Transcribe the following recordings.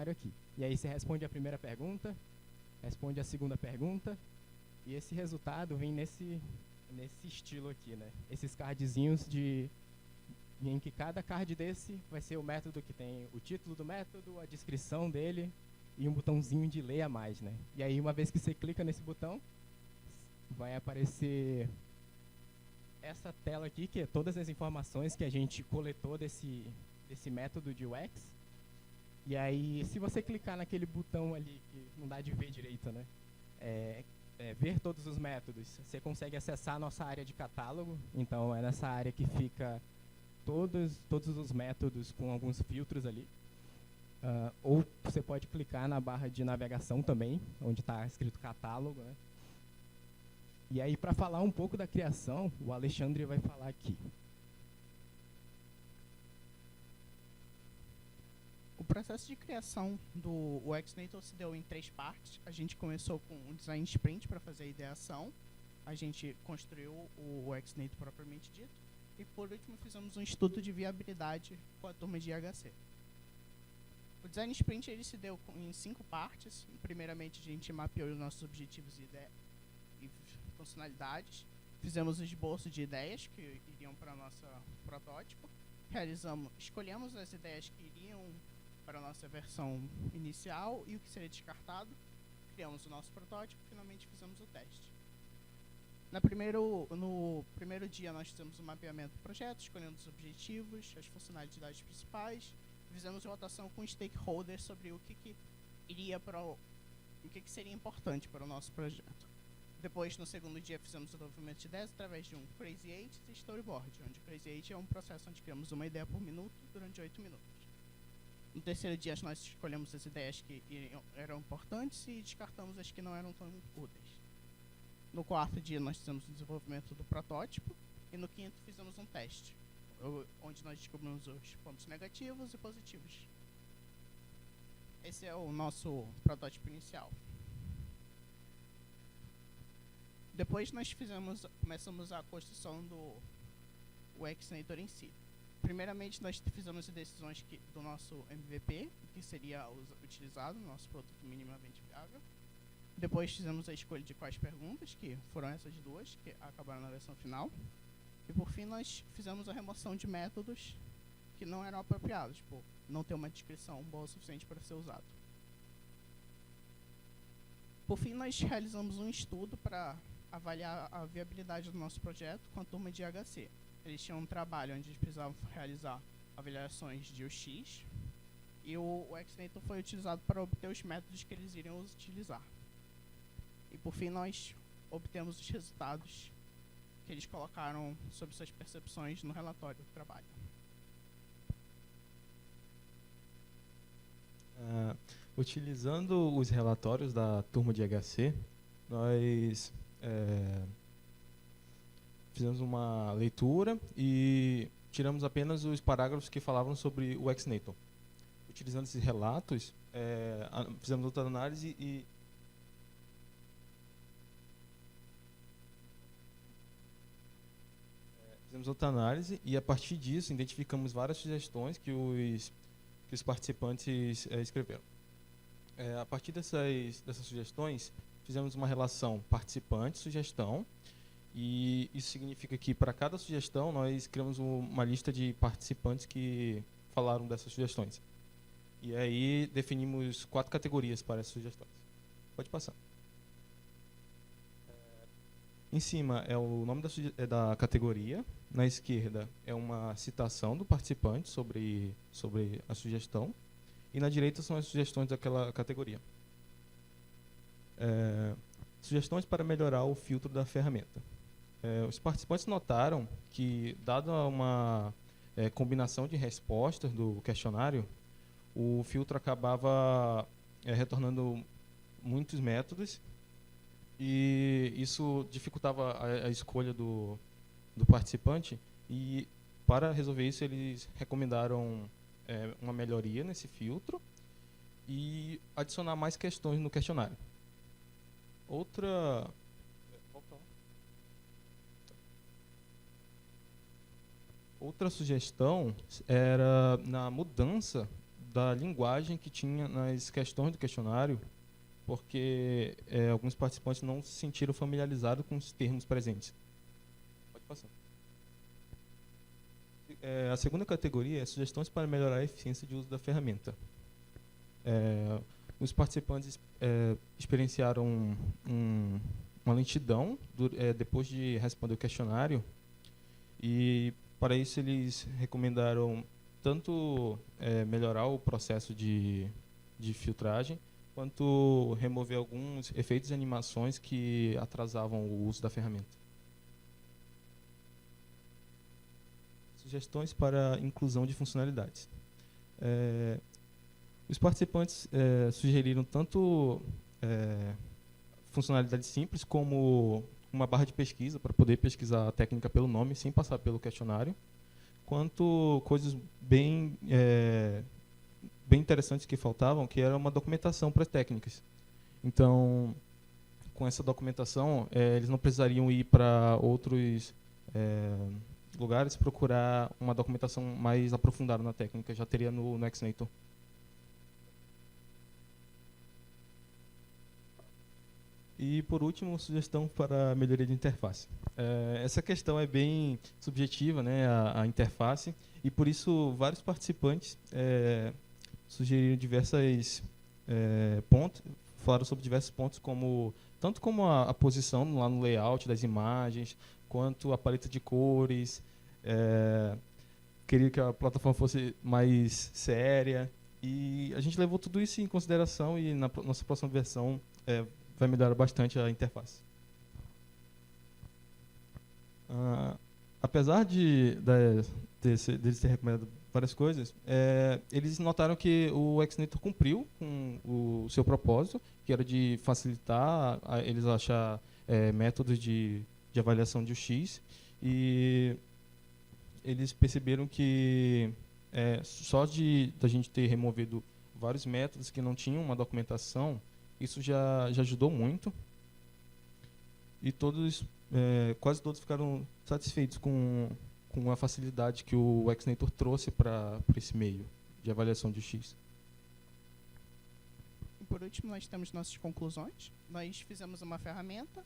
questionário aqui. E aí você responde a primeira pergunta, responde a segunda pergunta, e esse resultado vem nesse estilo aqui, né? Esses cardzinhos em que cada card desse vai ser o método que tem o título do método, a descrição dele e um botãozinho de ler a mais, né? E aí, uma vez que você clica nesse botão, vai aparecer essa tela aqui, que é todas as informações que a gente coletou desse método de UX. E aí, se você clicar naquele botão ali, que não dá de ver direito, né? Ver todos os métodos, você consegue acessar a nossa área de catálogo. Então, é nessa área que fica todos os métodos com alguns filtros ali. Ou você pode clicar na barra de navegação também, onde está escrito catálogo, né? E aí, para falar um pouco da criação, o Alexandre vai falar aqui. O processo de criação do UXNator se deu em 3 partes. A gente começou com um design sprint para fazer a ideação. A gente construiu o UXNator propriamente dito. E, por último, fizemos um estudo de viabilidade com a turma de IHC. O design sprint ele se deu em 5 partes. Primeiramente, a gente mapeou os nossos objetivos e funcionalidades. Fizemos o esboço de ideias que iriam para o nosso protótipo. Escolhemos as ideias que iriam para a nossa versão inicial e o que seria descartado. Criamos o nosso protótipo e finalmente fizemos o teste. No primeiro dia, nós fizemos o mapeamento do projeto, escolhendo os objetivos, as funcionalidades principais. Fizemos votação com stakeholders sobre o que seria importante para o nosso projeto. Depois, no segundo dia, fizemos o desenvolvimento de ideias através de um Crazy 8 e Storyboard, onde o Crazy 8 é um processo onde criamos uma ideia por minuto durante 8 minutos. No terceiro dia, nós escolhemos as ideias que eram importantes e descartamos as que não eram tão úteis. No quarto dia, nós fizemos o desenvolvimento do protótipo. E no quinto, fizemos um teste, onde nós descobrimos os pontos negativos e positivos. Esse é o nosso protótipo inicial. Depois, nós começamos a construção do UXNator em si. Primeiramente, nós fizemos as decisões do nosso MVP, que seria utilizado no nosso produto minimamente viável. Depois fizemos a escolha de quais perguntas, que foram essas duas, que acabaram na versão final. E por fim, nós fizemos a remoção de métodos que não eram apropriados, por não ter uma descrição boa o suficiente para ser usado. Por fim, nós realizamos um estudo para avaliar a viabilidade do nosso projeto com a turma de IHC. Eles tinham um trabalho onde eles precisavam realizar avaliações de UX, e o UXNator foi utilizado para obter os métodos que eles iriam utilizar. E por fim, nós obtemos os resultados que eles colocaram sobre suas percepções no relatório do trabalho. Utilizando os relatórios da turma de IHC, nós fizemos uma leitura e tiramos apenas os parágrafos que falavam sobre o UXNator. Utilizando esses relatos, fizemos outra análise e a partir disso identificamos várias sugestões que os participantes escreveram. A partir dessas sugestões, fizemos uma relação participante-sugestão, e isso significa que para cada sugestão nós criamos uma lista de participantes que falaram dessas sugestões. E aí definimos 4 categorias para essas sugestões. Pode passar. Em cima é o nome da categoria, na esquerda é uma citação do participante sobre a sugestão, e na direita são as sugestões daquela categoria. Sugestões para melhorar o filtro da ferramenta. Os participantes notaram que, dada uma combinação de respostas do questionário, o filtro acabava retornando muitos métodos, e isso dificultava a escolha do participante. E para resolver isso, eles recomendaram uma melhoria nesse filtro e adicionar mais questões no questionário. Outra sugestão era na mudança da linguagem que tinha nas questões do questionário, porque alguns participantes não se sentiram familiarizados com os termos presentes. Pode passar. A segunda categoria é sugestões para melhorar a eficiência de uso da ferramenta. Os participantes experienciaram uma lentidão depois de responder o questionário, e para isso eles recomendaram tanto melhorar o processo de filtragem, quanto remover alguns efeitos e animações que atrasavam o uso da ferramenta. Sugestões para inclusão de funcionalidades. Os participantes sugeriram tanto funcionalidades simples, como uma barra de pesquisa para poder pesquisar a técnica pelo nome, sem passar pelo questionário, quanto coisas bem interessantes que faltavam, que era uma documentação para as técnicas. Então, com essa documentação, eles não precisariam ir para outros lugares procurar uma documentação mais aprofundada na técnica, já teria no Exnator. E, por último, sugestão para melhoria de interface. Essa questão é bem subjetiva, né, a interface, e por isso vários participantes sugeriram diversos pontos, falaram sobre diversos pontos, tanto como a posição lá no layout das imagens, quanto a paleta de cores. Queria que a plataforma fosse mais séria, e a gente levou tudo isso em consideração, e na nossa próxima versão vai melhorar bastante a interface. Apesar deles terem recomendado várias coisas, eles notaram que o Exnator cumpriu com o seu propósito, que era de facilitar eles achar métodos de avaliação de UX, e eles perceberam que só da gente ter removido vários métodos que não tinham uma documentação, isso já ajudou muito, e quase todos ficaram satisfeitos com a facilidade que o Exnator trouxe para esse meio de avaliação de UX. E por último, nós temos nossas conclusões. Nós fizemos uma ferramenta,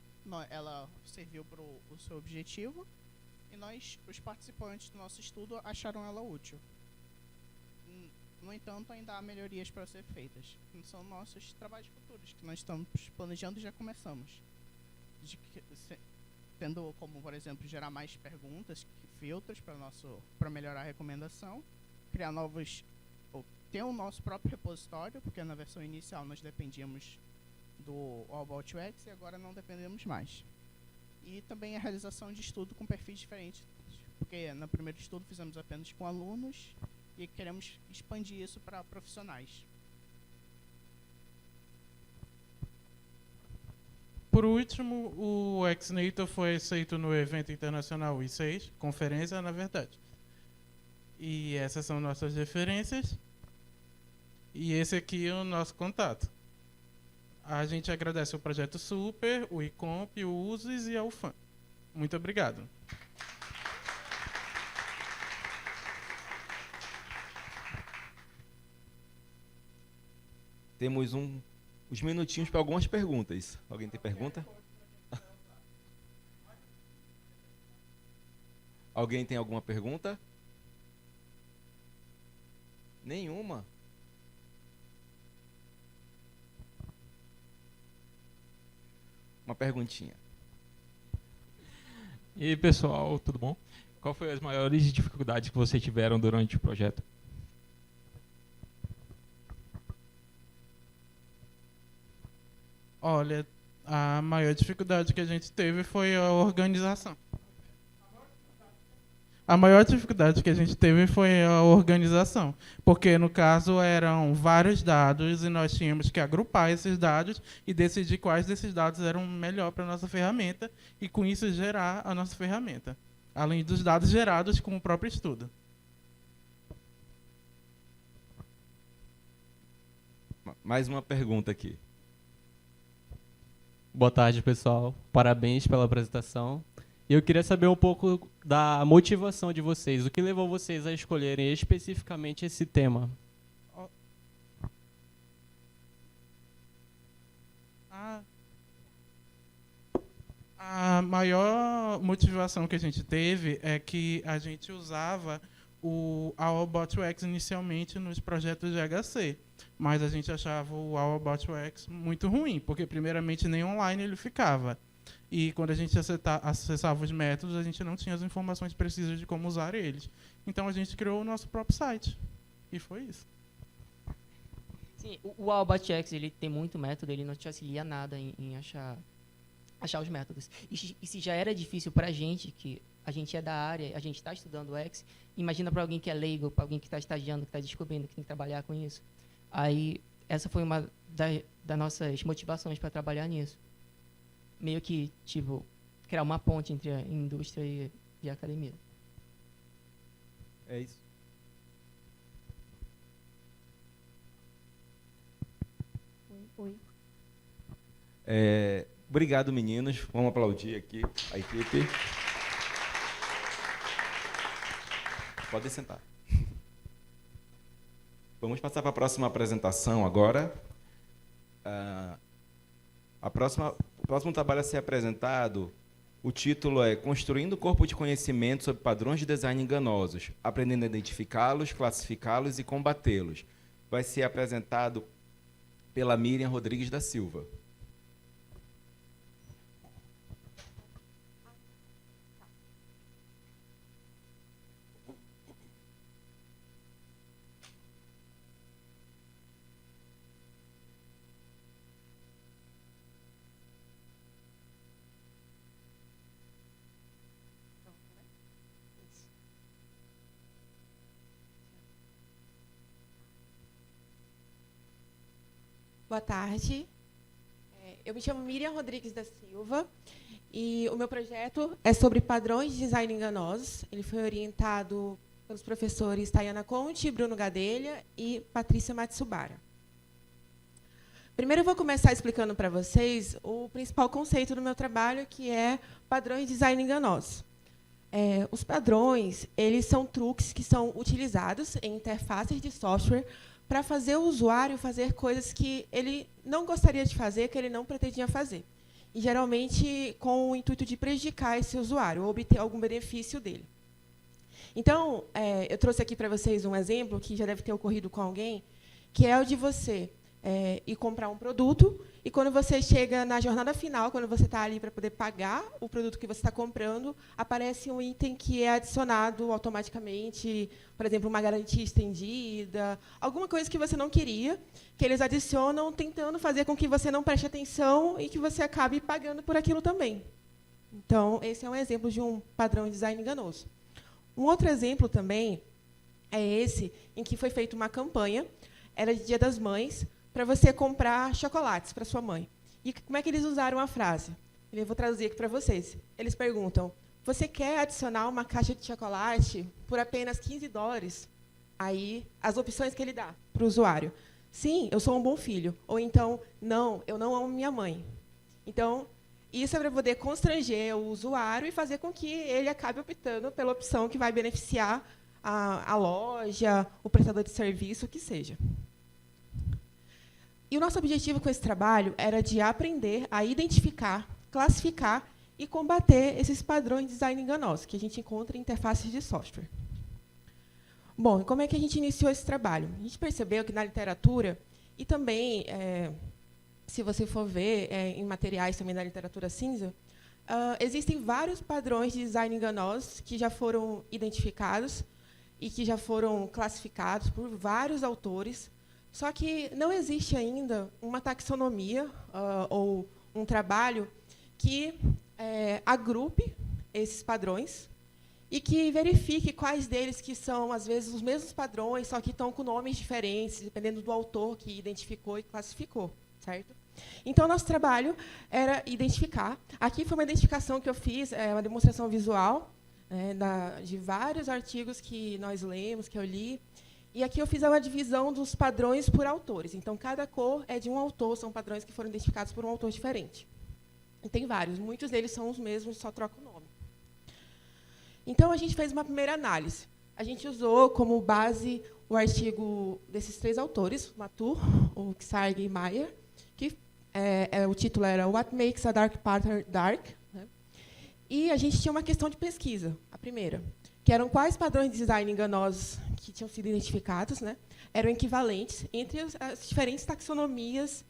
ela serviu para o seu objetivo, e os participantes do nosso estudo, acharam ela útil. No entanto, ainda há melhorias para ser feitas. São nossos trabalhos futuros, que nós estamos planejando e já começamos. Tendo como, por exemplo, gerar mais perguntas, filtros para melhorar a recomendação, criar ter o nosso próprio repositório, porque na versão inicial nós dependíamos do All About UX e agora não dependemos mais. E também a realização de estudo com perfis diferentes, porque no primeiro estudo fizemos apenas com alunos, e queremos expandir isso para profissionais. Por último, o Exnator foi aceito no evento internacional I6, conferência, na verdade. E essas são nossas referências. E esse aqui é o nosso contato. A gente agradece o Projeto Super, o ICOMP, o USES e a UFAM. Muito obrigado. Temos uns minutinhos para algumas perguntas. Alguém tem pergunta? Alguém tem alguma pergunta? Nenhuma? Uma perguntinha. E aí, pessoal, tudo bom? Qual foi as maiores dificuldades que vocês tiveram durante o projeto? Olha, a maior dificuldade que a gente teve foi a organização. A maior dificuldade que a gente teve foi a organização, porque no caso eram vários dados e nós tínhamos que agrupar esses dados e decidir quais desses dados eram melhor para a nossa ferramenta e com isso gerar a nossa ferramenta, além dos dados gerados com o próprio estudo. Mais uma pergunta aqui. Boa tarde, pessoal. Parabéns pela apresentação. E eu queria saber um pouco da motivação de vocês. O que levou vocês a escolherem especificamente esse tema? A maior motivação que a gente teve é que a gente usava o AOBot UX inicialmente nos projetos de HC, mas a gente achava o AOBot UX muito ruim, porque primeiramente nem online ele ficava. E quando a gente acessava os métodos, a gente não tinha as informações precisas de como usar eles. Então a gente criou o nosso próprio site. E foi isso. Sim, o AOBot UX, ele tem muito método, ele não te auxilia nada em achar os métodos. E se já era difícil para a gente, que a gente é da área, a gente está estudando UX, imagina para alguém que é leigo, para alguém que está estagiando, que está descobrindo, que tem que trabalhar com isso. Aí, essa foi uma das nossas motivações para trabalhar nisso. Meio que, tipo, criar uma ponte entre a indústria e a academia. É isso. Oi. Obrigado, meninos. Vamos aplaudir aqui a equipe. Podem sentar. Vamos passar para a próxima apresentação agora. O próximo trabalho a ser apresentado, o título é Construindo Corpo de Conhecimento sobre Padrões de Design Enganosos, aprendendo a identificá-los, classificá-los e combatê-los. Vai ser apresentado pela Miriam Rodrigues da Silva. Boa tarde. Eu me chamo Miriam Rodrigues da Silva e o meu projeto é sobre padrões de design enganosos. Ele foi orientado pelos professores Tayana Conte, Bruno Gadelha e Patrícia Matsubara. Primeiro eu vou começar explicando para vocês o principal conceito do meu trabalho, que é padrões de design enganosos. Os padrões, eles são truques que são utilizados em interfaces de software para fazer o usuário fazer coisas que ele não gostaria de fazer, que ele não pretendia fazer. E, geralmente, com o intuito de prejudicar esse usuário, ou obter algum benefício dele. Então, eu trouxe aqui para vocês um exemplo que já deve ter ocorrido com alguém, que é o de você ir comprar um produto, e quando você chega na jornada final, quando você está ali para poder pagar o produto que você está comprando, aparece um item que é adicionado automaticamente, por exemplo, uma garantia estendida, alguma coisa que você não queria, que eles adicionam tentando fazer com que você não preste atenção e que você acabe pagando por aquilo também. Então, esse é um exemplo de um padrão de design enganoso. Um outro exemplo também é esse, em que foi feita uma campanha, era de Dia das Mães, para você comprar chocolates para sua mãe. E como é que eles usaram a frase? Eu vou traduzir aqui para vocês. Eles perguntam, você quer adicionar uma caixa de chocolate por apenas $15? Aí, as opções que ele dá para o usuário. Sim, eu sou um bom filho. Ou então, não, eu não amo minha mãe. Então, isso é para poder constranger o usuário e fazer com que ele acabe optando pela opção que vai beneficiar a loja, o prestador de serviço, o que seja. E o nosso objetivo com esse trabalho era de aprender a identificar, classificar e combater esses padrões de design enganosos que a gente encontra em interfaces de software. Bom, como é que a gente iniciou esse trabalho? A gente percebeu que na literatura, e também, se você for ver em materiais também da literatura cinza, existem vários padrões de design enganosos que já foram identificados e que já foram classificados por vários autores. Só que não existe ainda uma taxonomia ou um trabalho que agrupe esses padrões e que verifique quais deles que são, às vezes, os mesmos padrões, só que estão com nomes diferentes, dependendo do autor que identificou e classificou, certo? Então, nosso trabalho era identificar. Aqui foi uma identificação que eu fiz, uma demonstração visual de vários artigos que nós lemos, que eu li. E aqui eu fiz uma divisão dos padrões por autores. Então, cada cor é de um autor, são padrões que foram identificados por um autor diferente. E tem vários, muitos deles são os mesmos, só troca o nome. Então, a gente fez uma primeira análise. A gente usou como base o artigo desses três autores, Latour, o Ksarg e Meyer, que o título era What Makes a Dark Pattern Dark? Né? E a gente tinha uma questão de pesquisa, a primeira, que eram quais padrões de design enganosos que tinham sido identificados, né, eram equivalentes entre as diferentes taxonomias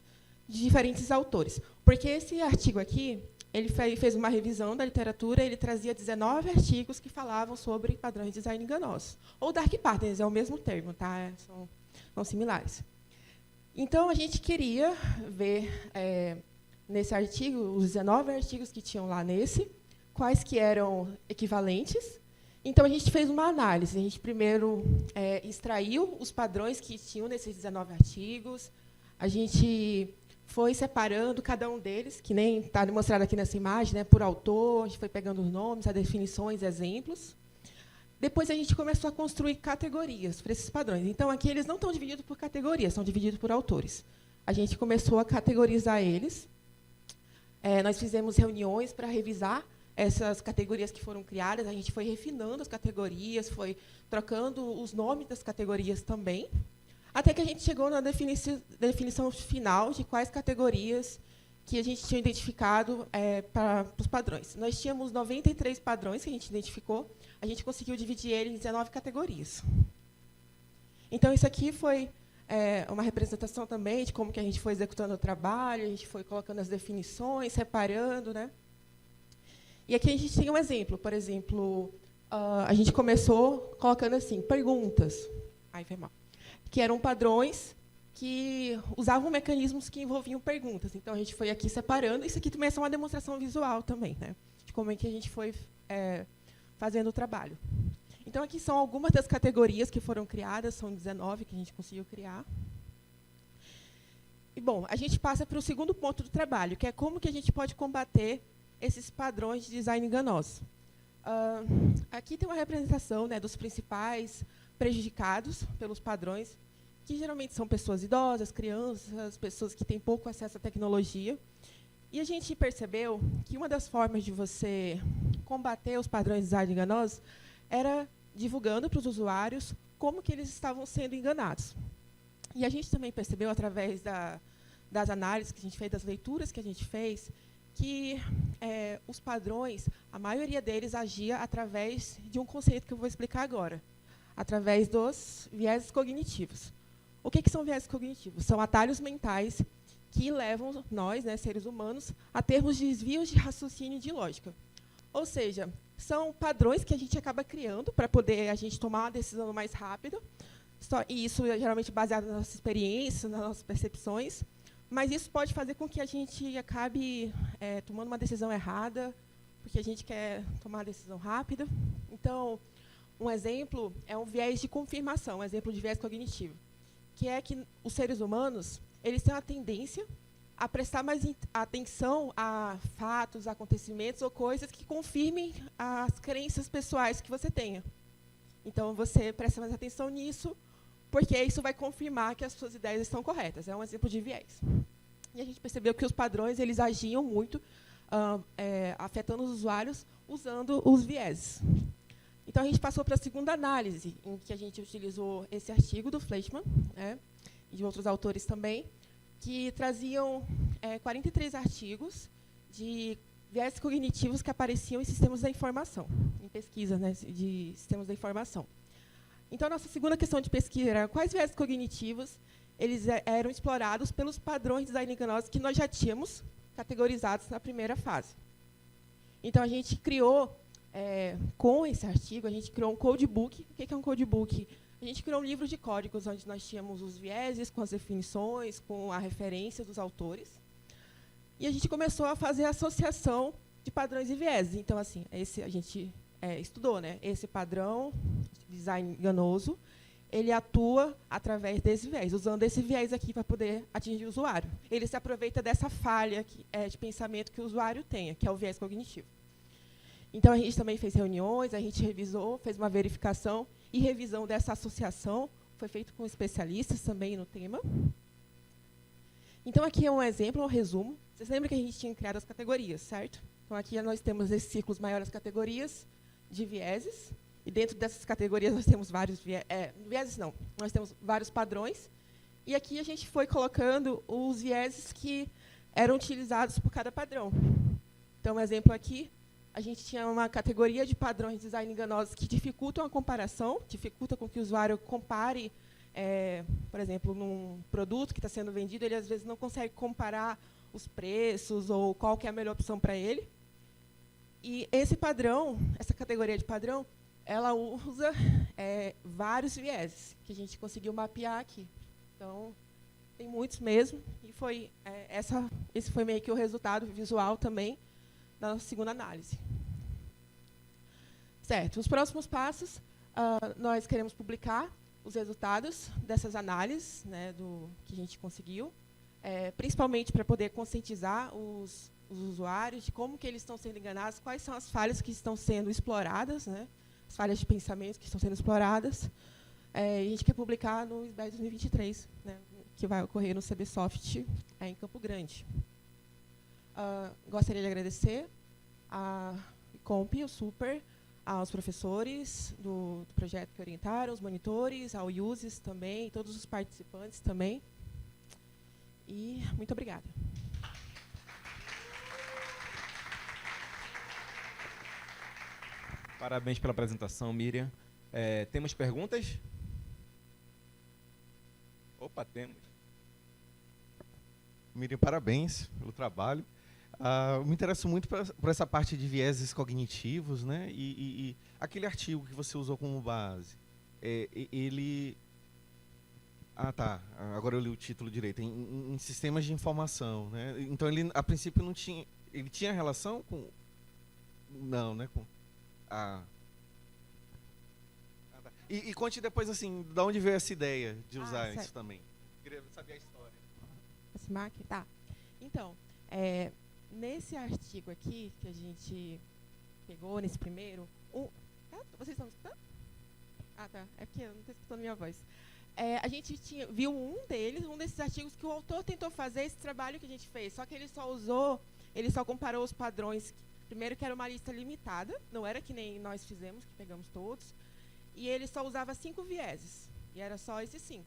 de diferentes autores. Porque esse artigo aqui, ele fez uma revisão da literatura, ele trazia 19 artigos que falavam sobre padrões de design enganosos. Ou dark patterns, é o mesmo termo, tá? São similares. Então, a gente queria ver, nesse artigo, os 19 artigos que tinham lá nesse, quais que eram equivalentes. Então, a gente fez uma análise. A gente primeiro extraiu os padrões que tinham nesses 19 artigos. A gente foi separando cada um deles, que nem está demonstrado aqui nessa imagem, né, por autor. A gente foi pegando os nomes, as definições, exemplos. Depois, a gente começou a construir categorias para esses padrões. Então, aqui eles não estão divididos por categorias, são divididos por autores. A gente começou a categorizar eles. Nós fizemos reuniões para revisar essas categorias que foram criadas. A gente foi refinando as categorias, foi trocando os nomes das categorias também, até que a gente chegou na definição final de quais categorias que a gente tinha identificado para os padrões. Nós tínhamos 93 padrões que a gente identificou. A gente conseguiu dividir ele em 19 categorias. Então, isso aqui foi uma representação também de como que a gente foi executando o trabalho, a gente foi colocando as definições, separando, né? E aqui a gente tem um exemplo. Por exemplo, a gente começou colocando assim, perguntas. Ai, foi mal. Que eram padrões que usavam mecanismos que envolviam perguntas. Então, a gente foi aqui separando. Isso aqui também é só uma demonstração visual também, né, de como é que a gente foi fazendo o trabalho. Então, aqui são algumas das categorias que foram criadas, são 19 que a gente conseguiu criar. E, bom, a gente passa para o segundo ponto do trabalho, que é como que a gente pode combater esses padrões de design enganoso. Aqui tem uma representação, né, dos principais prejudicados pelos padrões, que geralmente são pessoas idosas, crianças, pessoas que têm pouco acesso à tecnologia. E a gente percebeu que uma das formas de você combater os padrões de design enganosos era divulgando para os usuários como que eles estavam sendo enganados. E a gente também percebeu, através das análises que a gente fez, das leituras que a gente fez, que os padrões, a maioria deles agia através de um conceito que eu vou explicar agora, através dos vieses cognitivos. O que são vieses cognitivos? São atalhos mentais que levam nós, né, seres humanos, a termos desvios de raciocínio e de lógica. Ou seja, são padrões que a gente acaba criando para poder a gente tomar uma decisão mais rápida, e isso é geralmente baseado nas nossas experiências, nas nossas percepções, mas isso pode fazer com que a gente acabe tomando uma decisão errada, porque a gente quer tomar uma decisão rápida. Então, um exemplo é um viés de confirmação, um exemplo de viés cognitivo, que é que os seres humanos eles têm a tendência a prestar mais atenção a fatos, a acontecimentos ou coisas que confirmem as crenças pessoais que você tenha. Então, você presta mais atenção nisso, porque isso vai confirmar que as suas ideias estão corretas. É um exemplo de viés. E a gente percebeu que os padrões eles agiam muito, afetando os usuários, usando os vieses. Então, a gente passou para a segunda análise, em que a gente utilizou esse artigo do Fleischmann, né, e de outros autores também, que traziam 43 artigos de viés cognitivos que apareciam em sistemas da informação, em pesquisa, né, de sistemas da informação. Então, a nossa segunda questão de pesquisa era quais viés cognitivos eles eram explorados pelos padrões de design enganosos que nós já tínhamos categorizados na primeira fase. Então, a gente criou, com esse artigo, a gente criou um codebook. O que é um codebook? A gente criou um livro de códigos onde nós tínhamos os vieses, com as definições, com a referência dos autores. E a gente começou a fazer a associação de padrões e vieses. Então, assim, a gente estudou, né? Esse padrão de design enganoso, ele atua através desse viés, usando esse viés aqui para poder atingir o usuário. Ele se aproveita dessa falha de pensamento que o usuário tenha, que é o viés cognitivo. Então, a gente também fez reuniões, a gente revisou, fez uma verificação e revisão dessa associação. Foi feito com especialistas também no tema. Então, aqui é um exemplo, um resumo. Vocês lembram que a gente tinha criado as categorias, certo? Então, aqui nós temos esses círculos maiores categorias de vieses. E dentro dessas categorias nós temos vários vieses, não. Nós temos vários padrões. E aqui a gente foi colocando os vieses que eram utilizados por cada padrão. Então, um exemplo aqui, a gente tinha uma categoria de padrões de design enganosos que dificultam a comparação, dificulta com que o usuário compare, por exemplo, num produto que está sendo vendido, ele às vezes não consegue comparar os preços ou qual que é a melhor opção para ele. E esse padrão, essa categoria de padrão, ela usa vários vieses que a gente conseguiu mapear aqui. Então, tem muitos mesmo, e esse foi meio que o resultado visual também da nossa segunda análise. Certo, os próximos passos, nós queremos publicar os resultados dessas análises, né, do que a gente conseguiu, principalmente para poder conscientizar os usuários de como que eles estão sendo enganados, quais são as falhas que estão sendo exploradas, né, as falhas de pensamento que estão sendo exploradas. E a gente quer publicar no SBES 2023, né, que vai ocorrer no CBSoft, em Campo Grande. Gostaria de agradecer a Comp, o Super, aos professores do projeto que orientaram, os monitores, ao USES também, todos os participantes também. E muito obrigada. Parabéns pela apresentação, Miriam. Temos perguntas? Opa, temos. Miriam, parabéns pelo trabalho. Eu me interesso muito por essa parte de vieses cognitivos, né? E aquele artigo que você usou como base, ele... tá. Agora eu li o título direito. Em sistemas de informação, né? Então ele, a princípio, não tinha... Ele tinha relação com... Não, né? Tá. E conte depois, assim, de onde veio essa ideia de usar isso também. Queria saber a história. Esse Mac? Tá. Então, nesse artigo aqui, que a gente pegou nesse primeiro... vocês estão escutando? Tá. É porque eu não estou escutando minha voz. A gente viu um desses artigos que o autor tentou fazer esse trabalho que a gente fez, só que ele só comparou os padrões. Primeiro que era uma lista limitada, não era que nem nós fizemos, que pegamos todos, e ele só usava 5 vieses, e era só esses 5.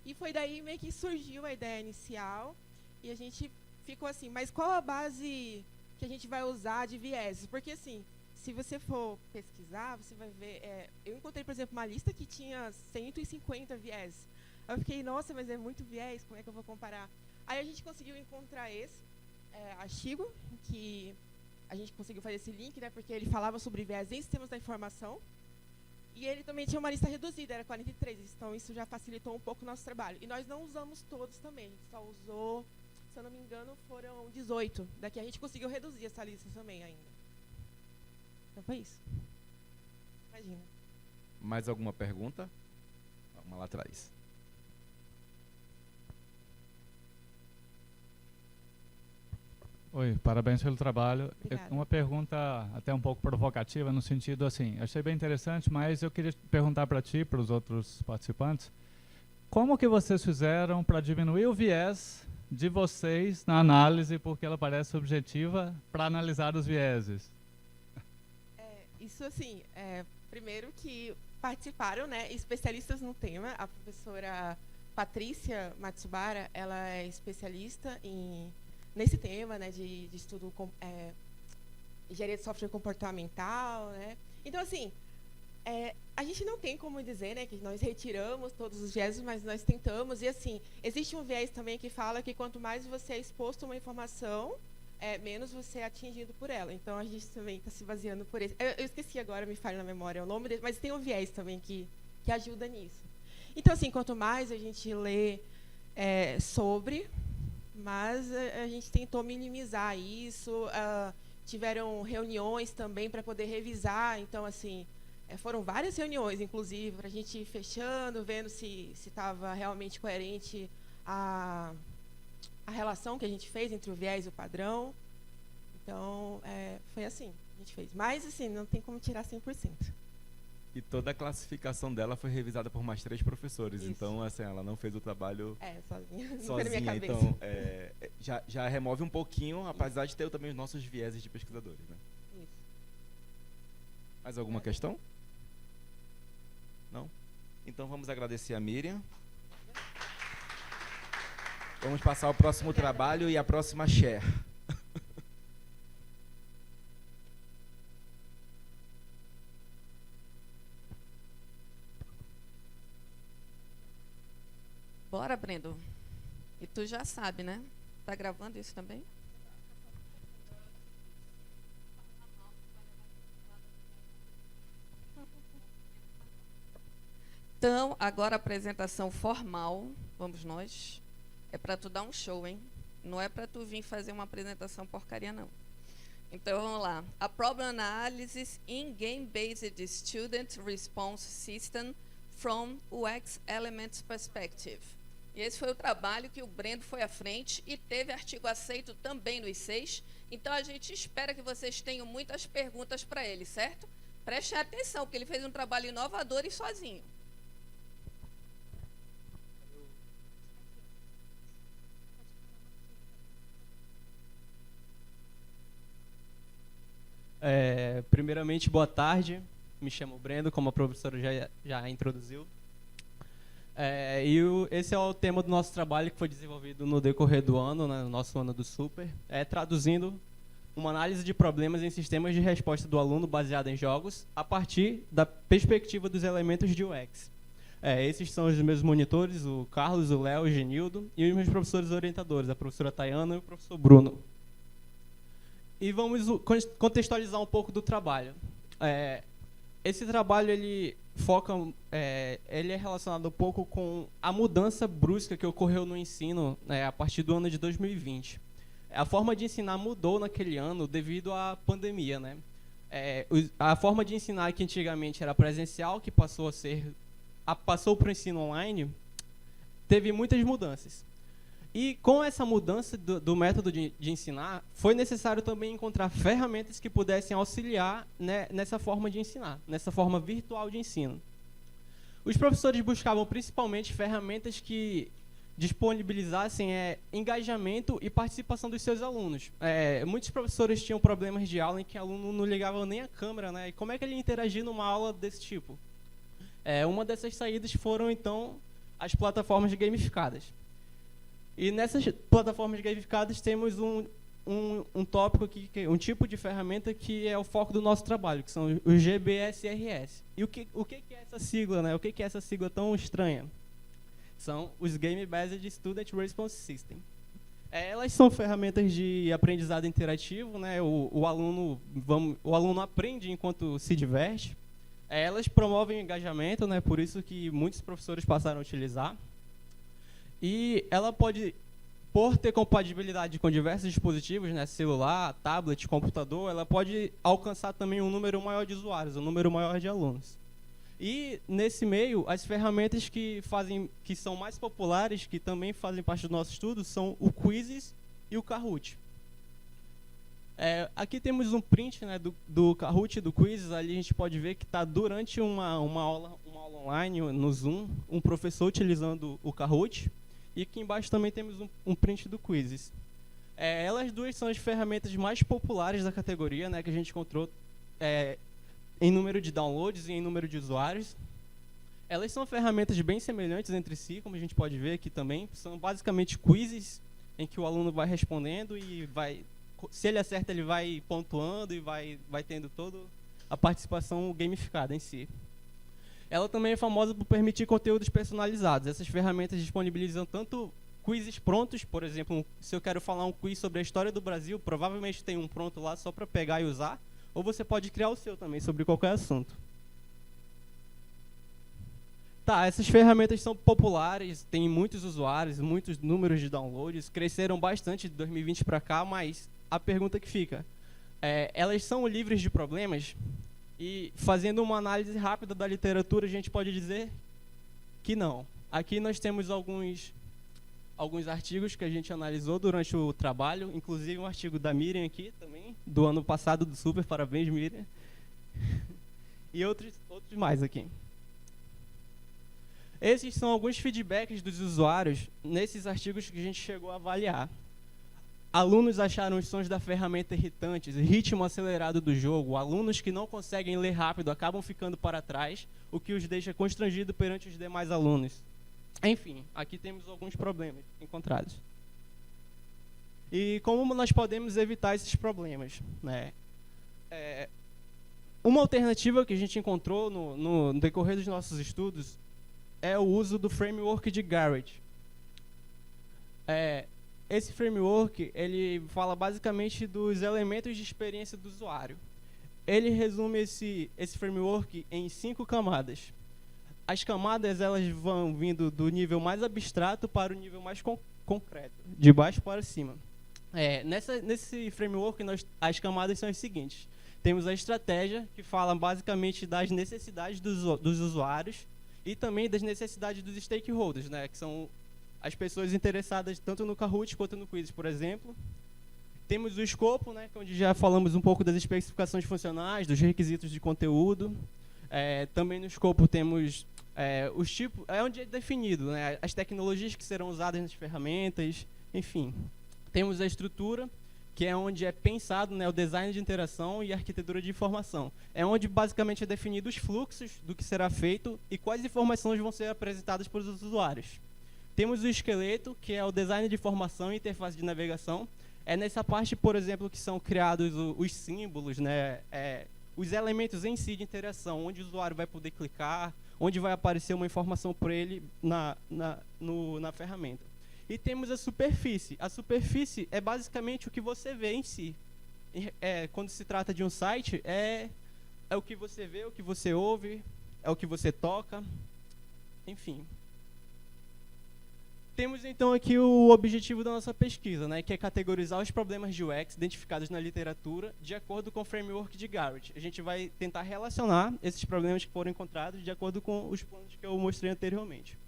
E foi daí meio que surgiu a ideia inicial, e a gente ficou assim, mas qual a base que a gente vai usar de vieses? Porque, assim, se você for pesquisar, você vai ver... eu encontrei, por exemplo, uma lista que tinha 150 vieses. Eu fiquei, nossa, mas é muito viés, como é que eu vou comparar? Aí a gente conseguiu encontrar esse artigo, que a gente conseguiu fazer esse link, né, porque ele falava sobre viés em sistemas da informação, e ele também tinha uma lista reduzida, era 43, então isso já facilitou um pouco o nosso trabalho. E nós não usamos todos também, a gente só usou, se eu não me engano, foram 18. Daqui a gente conseguiu reduzir essa lista também ainda. Então foi isso. Imagina. Mais alguma pergunta? Uma lá atrás. Oi, parabéns pelo trabalho. Obrigada. Uma pergunta até um pouco provocativa, no sentido assim, achei bem interessante, mas eu queria perguntar para ti, para os outros participantes, como que vocês fizeram para diminuir o viés de vocês na análise, porque ela parece subjetiva, para analisar os vieses? Isso, assim, primeiro que participaram, né, especialistas no tema. A professora Patrícia Matsubara, ela é especialista nesse tema, né, de estudo engenharia de software comportamental, né. Então, assim, a gente não tem como dizer, né, que nós retiramos todos os vieses, mas nós tentamos. E, assim, existe um viés também que fala que quanto mais você é exposto a uma informação, menos você é atingido por ela. Então, a gente também está se baseando por esse. Eu esqueci agora, me falha na memória o nome dele, mas tem um viés também que ajuda nisso. Então, assim, quanto mais a gente lê sobre, mas a gente tentou minimizar isso. Tiveram reuniões também para poder revisar. Então, assim, foram várias reuniões, inclusive, para a gente ir fechando, vendo se estava realmente coerente a relação que a gente fez entre o viés e o padrão. Então, foi assim que a gente fez. Mas, assim, não tem como tirar 100%. E toda a classificação dela foi revisada por mais 3 professores. Isso. Então, assim, ela não fez o trabalho sozinha. Não foi na sozinha. minha cabeça. Então, já remove um pouquinho, apesar de ter também os nossos vieses de pesquisadores, né? Isso. Mais alguma questão? Não? Então, vamos agradecer a Miriam. Vamos passar ao próximo trabalho e a próxima share. Brendo, e tu já sabe, né? Tá gravando isso também? Então, agora a apresentação formal, vamos nós, é para tu dar um show, hein? Não é para tu vir fazer uma apresentação porcaria, não. Então, vamos lá. A Problem Analysis in Game-Based Student Response System from UX Elements Perspective. E esse foi o trabalho que o Brendo foi à frente e teve artigo aceito também no I6. Então, a gente espera que vocês tenham muitas perguntas para ele, certo? Prestem atenção, porque ele fez um trabalho inovador e sozinho. Primeiramente, boa tarde. Me chamo Brendo, como a professora já introduziu. Esse é o tema do nosso trabalho que foi desenvolvido no decorrer do ano, né, no nosso ano do Super, traduzindo uma análise de problemas em sistemas de resposta do aluno baseada em jogos a partir da perspectiva dos elementos de UX. Esses são os meus monitores, o Carlos, o Léo, o Genildo, e os meus professores orientadores, a professora Tayana e o professor Bruno. E vamos contextualizar um pouco do trabalho. Esse trabalho ele foca, ele é relacionado um pouco com a mudança brusca que ocorreu no ensino a partir do ano de 2020. A forma de ensinar mudou naquele ano devido à pandemia, né? A forma de ensinar que antigamente era presencial, que passou para o ensino online, teve muitas mudanças. E com essa mudança do método de ensinar, foi necessário também encontrar ferramentas que pudessem auxiliar, né, nessa forma de ensinar, nessa forma virtual de ensino. Os professores buscavam principalmente ferramentas que disponibilizassem engajamento e participação dos seus alunos. Muitos professores tinham problemas de aula em que o aluno não ligava nem a câmera, né? E como é que ele ia interagir numa aula desse tipo? Uma dessas saídas foram, então, as plataformas gamificadas. E nessas plataformas gamificadas temos um tópico aqui, um tipo de ferramenta que é o foco do nosso trabalho, que são os GBSRS. E o que é essa sigla, né? O que é essa sigla tão estranha? São os Game Based Student Response System. Elas são ferramentas de aprendizado interativo, né? O aluno aprende enquanto se diverte. Elas promovem o engajamento, né? Por isso que muitos professores passaram a utilizar. E ela pode, por ter compatibilidade com diversos dispositivos, né, celular, tablet, computador, ela pode alcançar também um número maior de usuários, um número maior de alunos. E, nesse meio, as ferramentas que são mais populares, que também fazem parte do nosso estudo, são o Quizzes e o Kahoot. Aqui temos um print, né, do Kahoot e do Quizzes. Ali a gente pode ver que está durante uma aula online no Zoom, um professor utilizando o Kahoot. E aqui embaixo também temos um print do Quizzes. Elas duas são as ferramentas mais populares da categoria, né, que a gente encontrou em número de downloads e em número de usuários. Elas são ferramentas bem semelhantes entre si, como a gente pode ver aqui também. São basicamente quizzes em que o aluno vai respondendo e se ele acerta, ele vai pontuando e vai tendo toda a participação gamificada em si. Ela também é famosa por permitir conteúdos personalizados. Essas ferramentas disponibilizam tanto quizzes prontos, por exemplo, se eu quero falar um quiz sobre a história do Brasil, provavelmente tem um pronto lá só para pegar e usar, ou você pode criar o seu também, sobre qualquer assunto. Essas ferramentas são populares, têm muitos usuários, muitos números de downloads, cresceram bastante de 2020 para cá, mas a pergunta que fica, elas são livres de problemas? E fazendo uma análise rápida da literatura, a gente pode dizer que não. Aqui nós temos alguns artigos que a gente analisou durante o trabalho, inclusive um artigo da Miriam aqui também, do ano passado do Super, parabéns Miriam. E outros mais aqui. Esses são alguns feedbacks dos usuários nesses artigos que a gente chegou a avaliar. Alunos acharam os sons da ferramenta irritantes, ritmo acelerado do jogo. Alunos que não conseguem ler rápido acabam ficando para trás, o que os deixa constrangidos perante os demais alunos. Enfim, aqui temos alguns problemas encontrados. E como nós podemos evitar esses problemas, né? Uma alternativa que a gente encontrou no decorrer dos nossos estudos é o uso do framework de Garrett. Esse framework, ele fala basicamente dos elementos de experiência do usuário. Ele resume esse framework em 5 camadas. As camadas, elas vão vindo do nível mais abstrato para o nível mais concreto, de baixo para cima. Nesse framework, as camadas são as seguintes. Temos a estratégia, que fala basicamente das necessidades dos usuários e também das necessidades dos stakeholders, né, que são as pessoas interessadas tanto no Kahoot quanto no Quiz, por exemplo. Temos o escopo, né, onde já falamos um pouco das especificações funcionais, dos requisitos de conteúdo. Também no escopo temos os tipos, onde é definido, né, as tecnologias que serão usadas nas ferramentas, enfim. Temos a estrutura, que é onde é pensado, né, o design de interação e a arquitetura de informação. É onde basicamente é definido os fluxos do que será feito e quais informações vão ser apresentadas para os usuários. Temos o esqueleto, que é o design de informação e interface de navegação. É nessa parte, por exemplo, que são criados os símbolos, né, os elementos em si de interação, onde o usuário vai poder clicar, onde vai aparecer uma informação para ele na ferramenta. E temos a superfície. A superfície é basicamente o que você vê em si. Quando se trata de um site, é o que você vê, o que você ouve, é o que você toca, enfim. Temos então aqui o objetivo da nossa pesquisa, né, que é categorizar os problemas de UX identificados na literatura de acordo com o framework de Garrett. A gente vai tentar relacionar esses problemas que foram encontrados de acordo com os planos que eu mostrei anteriormente.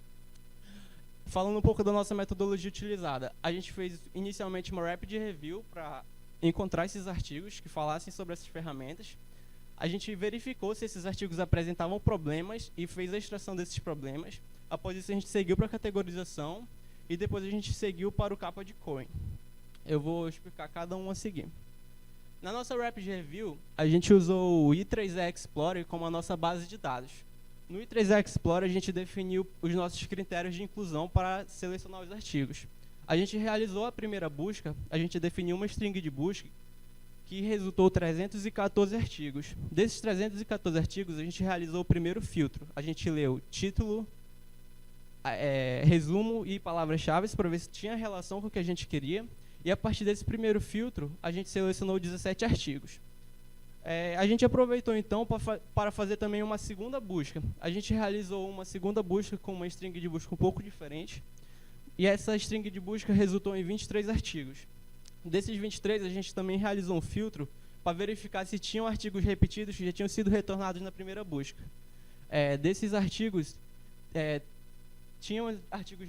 Falando um pouco da nossa metodologia utilizada, a gente fez inicialmente uma rapid review para encontrar esses artigos que falassem sobre essas ferramentas. A gente verificou se esses artigos apresentavam problemas e fez a extração desses problemas. Após isso, a gente seguiu para a categorização e depois a gente seguiu para o capa de Cohen. Eu vou explicar cada um a seguir. Na nossa rapid review, a gente usou o i3e Explorer como a nossa base de dados. No i3e Explorer, a gente definiu os nossos critérios de inclusão para selecionar os artigos. A gente realizou a primeira busca, a gente definiu uma string de busca que resultou 314 artigos. Desses 314 artigos, a gente realizou o primeiro filtro. A gente leu título, resumo e palavras-chave para ver se tinha relação com o que a gente queria. E a partir desse primeiro filtro, a gente selecionou 17 artigos. A gente aproveitou então para fazer também uma segunda busca. A gente realizou uma segunda busca com uma string de busca um pouco diferente. E essa string de busca resultou em 23 artigos. Desses 23, a gente também realizou um filtro para verificar se tinham artigos repetidos que já tinham sido retornados na primeira busca. Desses artigos, tinham artigos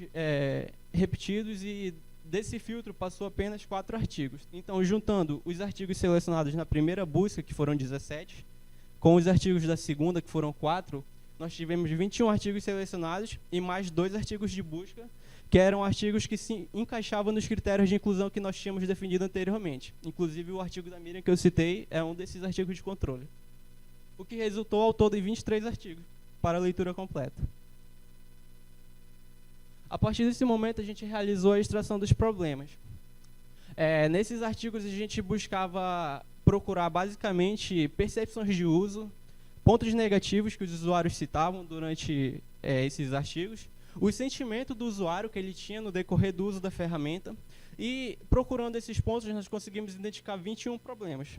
repetidos e desse filtro passou apenas 4 artigos. Então, juntando os artigos selecionados na primeira busca, que foram 17, com os artigos da segunda, que foram 4, nós tivemos 21 artigos selecionados e mais 2 artigos de busca, que eram artigos que se encaixavam nos critérios de inclusão que nós tínhamos definido anteriormente. Inclusive, o artigo da Miriam que eu citei é um desses artigos de controle. O que resultou ao todo em 23 artigos para a leitura completa. A partir desse momento, a gente realizou a extração dos problemas. Nesses artigos, a gente buscava procurar, basicamente, percepções de uso, pontos negativos que os usuários citavam durante esses artigos, o sentimento do usuário que ele tinha no decorrer do uso da ferramenta, e procurando esses pontos, nós conseguimos identificar 21 problemas,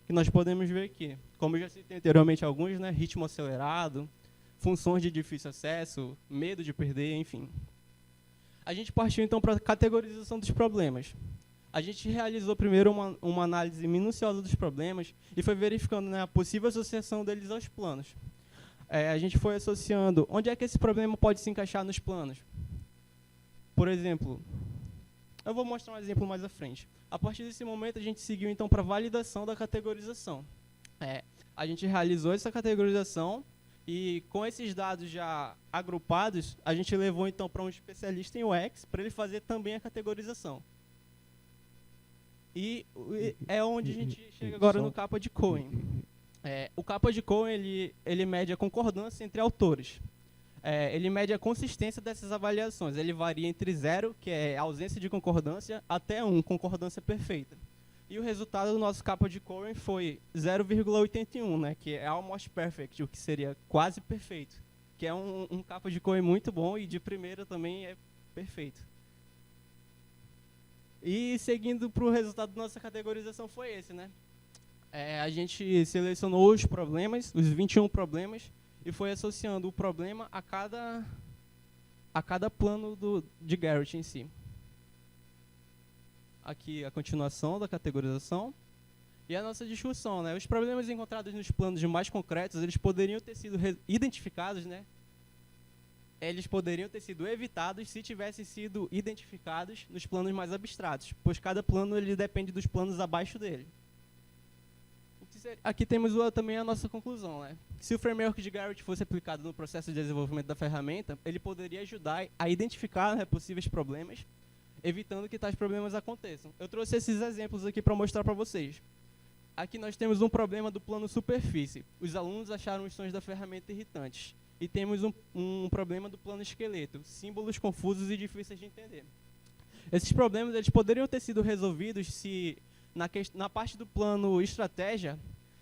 que nós podemos ver aqui. Como eu já citei anteriormente alguns, né, ritmo acelerado, funções de difícil acesso, medo de perder, enfim. A gente partiu, então, para a categorização dos problemas. A gente realizou primeiro uma análise minuciosa dos problemas e foi verificando, né, a possível associação deles aos planos. A gente foi associando onde é que esse problema pode se encaixar nos planos. Por exemplo, eu vou mostrar um exemplo mais à frente. A partir desse momento, a gente seguiu, então, para a validação da categorização. A gente realizou essa categorização e, com esses dados já agrupados, a gente levou, então, para um especialista em UX para ele fazer também a categorização. E é onde a gente chega agora no capa de Cohen. O capa de Cohen, ele mede a concordância entre autores. Ele mede a consistência dessas avaliações. Ele varia entre 0, que é ausência de concordância, até 1, concordância perfeita. E o resultado do nosso capa de Cohen foi 0,81, né, que é almost perfect, o que seria quase perfeito. Que é um capa de Cohen muito bom e de primeira também é perfeito. E seguindo para o resultado da nossa categorização foi esse, né? A gente selecionou os problemas, os 21 problemas, e foi associando o problema a cada plano de Garrett em si. Aqui a continuação da categorização e a nossa discussão, né? Os problemas encontrados nos planos mais concretos, eles poderiam ter sido identificados, né? Eles poderiam ter sido evitados se tivessem sido identificados nos planos mais abstratos, pois cada plano ele depende dos planos abaixo dele. Aqui temos também a nossa conclusão, né? Se o framework de Garrett fosse aplicado no processo de desenvolvimento da ferramenta, ele poderia ajudar a identificar, né, possíveis problemas, evitando que tais problemas aconteçam. Eu trouxe esses exemplos aqui para mostrar para vocês. Aqui nós temos um problema do plano superfície. Os alunos acharam os sons da ferramenta irritantes. E temos um problema do plano esqueleto, símbolos confusos e difíceis de entender. Esses problemas eles poderiam ter sido resolvidos se, na parte do plano estratégia,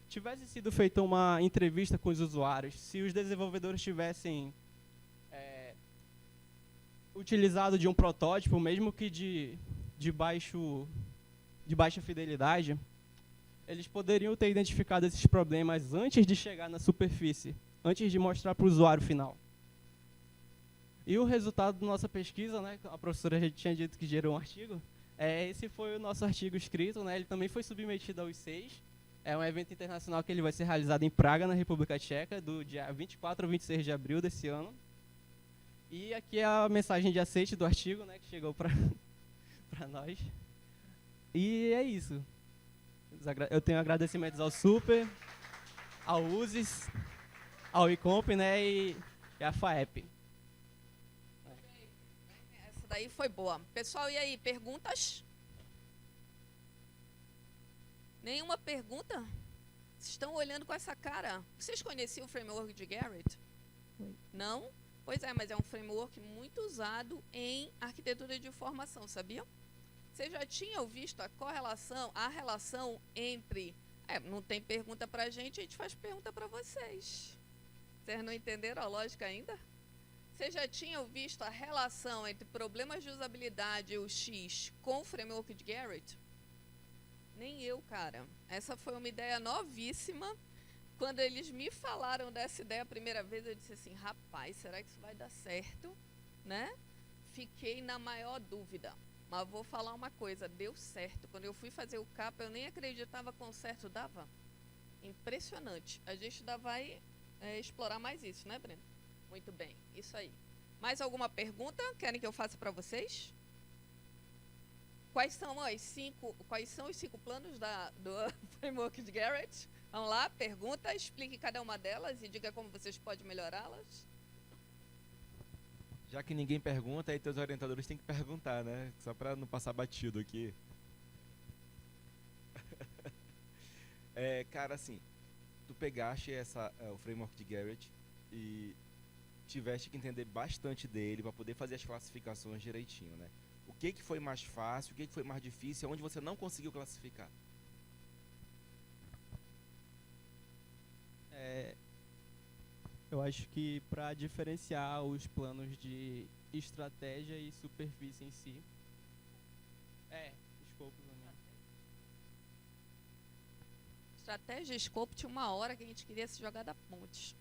tivesse sido feita uma entrevista com os usuários, se os desenvolvedores tivessem utilizado de um protótipo, mesmo que de baixa fidelidade, eles poderiam ter identificado esses problemas antes de chegar na superfície, antes de mostrar para o usuário final. E o resultado da nossa pesquisa, né, a professora já tinha dito que gerou um artigo, esse foi o nosso artigo escrito, né, ele também foi submetido ao I6, é um evento internacional que ele vai ser realizado em Praga, na República Tcheca, do dia 24 ao 26 de abril desse ano. E aqui é a mensagem de aceite do artigo, né, que chegou para nós. E é isso. Eu tenho agradecimentos ao Super, ao USES, ao ICOMP, né, e a FAEP. Essa daí foi boa. Pessoal, e aí, perguntas? Nenhuma pergunta? Vocês estão olhando com essa cara. Vocês conheciam o framework de Garrett? Não? Pois é, mas é um framework muito usado em arquitetura de informação, sabiam? Vocês já tinham visto a relação entre... não tem pergunta pra gente, a gente faz pergunta para vocês. Vocês não entenderam a lógica ainda? Vocês já tinham visto a relação entre problemas de usabilidade e o X com o framework de Garrett? Nem eu, cara. Essa foi uma ideia novíssima. Quando eles me falaram dessa ideia a primeira vez, eu disse assim, rapaz, será que isso vai dar certo? Né? Fiquei na maior dúvida. Mas vou falar uma coisa, deu certo. Quando eu fui fazer o capa, eu nem acreditava quão certo dava. Impressionante. A gente ainda vai explorar mais isso, né, Breno? Muito bem, isso aí. Mais alguma pergunta? Querem que eu faça para vocês? Quais são os 5 planos do framework de Garrett? Vamos lá, pergunta, explique cada uma delas e diga como vocês podem melhorá-las. Já que ninguém pergunta, aí teus orientadores têm que perguntar, né? Só para não passar batido aqui. Cara, assim, tu pegaste o framework de Garrett e tiveste que entender bastante dele para poder fazer as classificações direitinho, né? O que foi mais fácil, o que foi mais difícil, onde você não conseguiu classificar? Eu acho que para diferenciar os planos de estratégia e superfície em si. Escopo também. Estratégia e escopo tinha uma hora que a gente queria se jogar da ponte.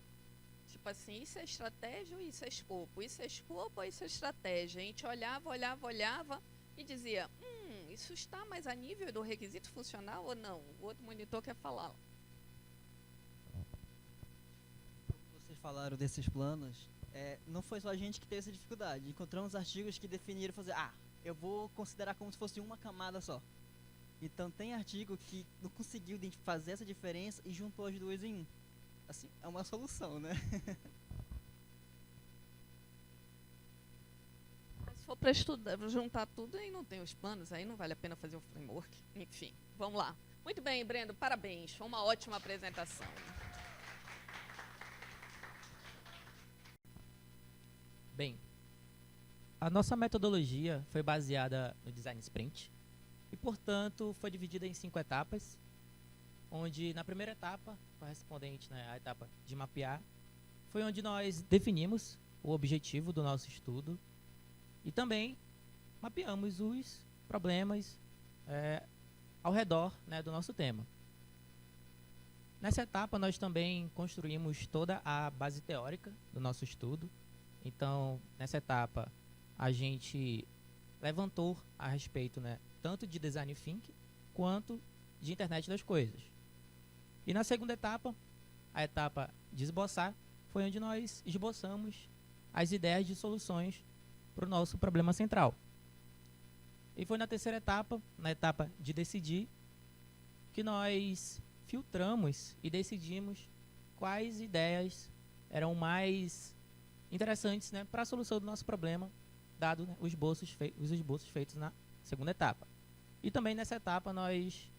Tipo assim, isso é estratégia ou isso é escopo? Isso é escopo ou isso é estratégia? A gente olhava e dizia, isso está mais a nível do requisito funcional ou não? O outro monitor quer falar. Vocês falaram desses planos, não foi só a gente que teve essa dificuldade. Encontramos artigos que definiram fazer, eu vou considerar como se fosse uma camada só. Então tem artigo que não conseguiu fazer essa diferença e juntou as duas em um. Assim, é uma solução, né? Se for para estudar, juntar tudo, aí não tem os planos, aí não vale a pena fazer o framework. Enfim, vamos lá. Muito bem, Brendo, parabéns. Foi uma ótima apresentação. Bem, a nossa metodologia foi baseada no Design Sprint e, portanto, foi dividida em 5 etapas, onde na primeira etapa, correspondente, né, à etapa de mapear, foi onde nós definimos o objetivo do nosso estudo e também mapeamos os problemas ao redor, né, do nosso tema. Nessa etapa, nós também construímos toda a base teórica do nosso estudo. Então, nessa etapa, a gente levantou a respeito, né, tanto de design thinking quanto de internet das coisas. E na segunda etapa, a etapa de esboçar, foi onde nós esboçamos as ideias de soluções para o nosso problema central. E foi na terceira etapa, na etapa de decidir, que nós filtramos e decidimos quais ideias eram mais interessantes, né, para a solução do nosso problema, dado, né, os esboços feitos na segunda etapa. E também nessa etapa nós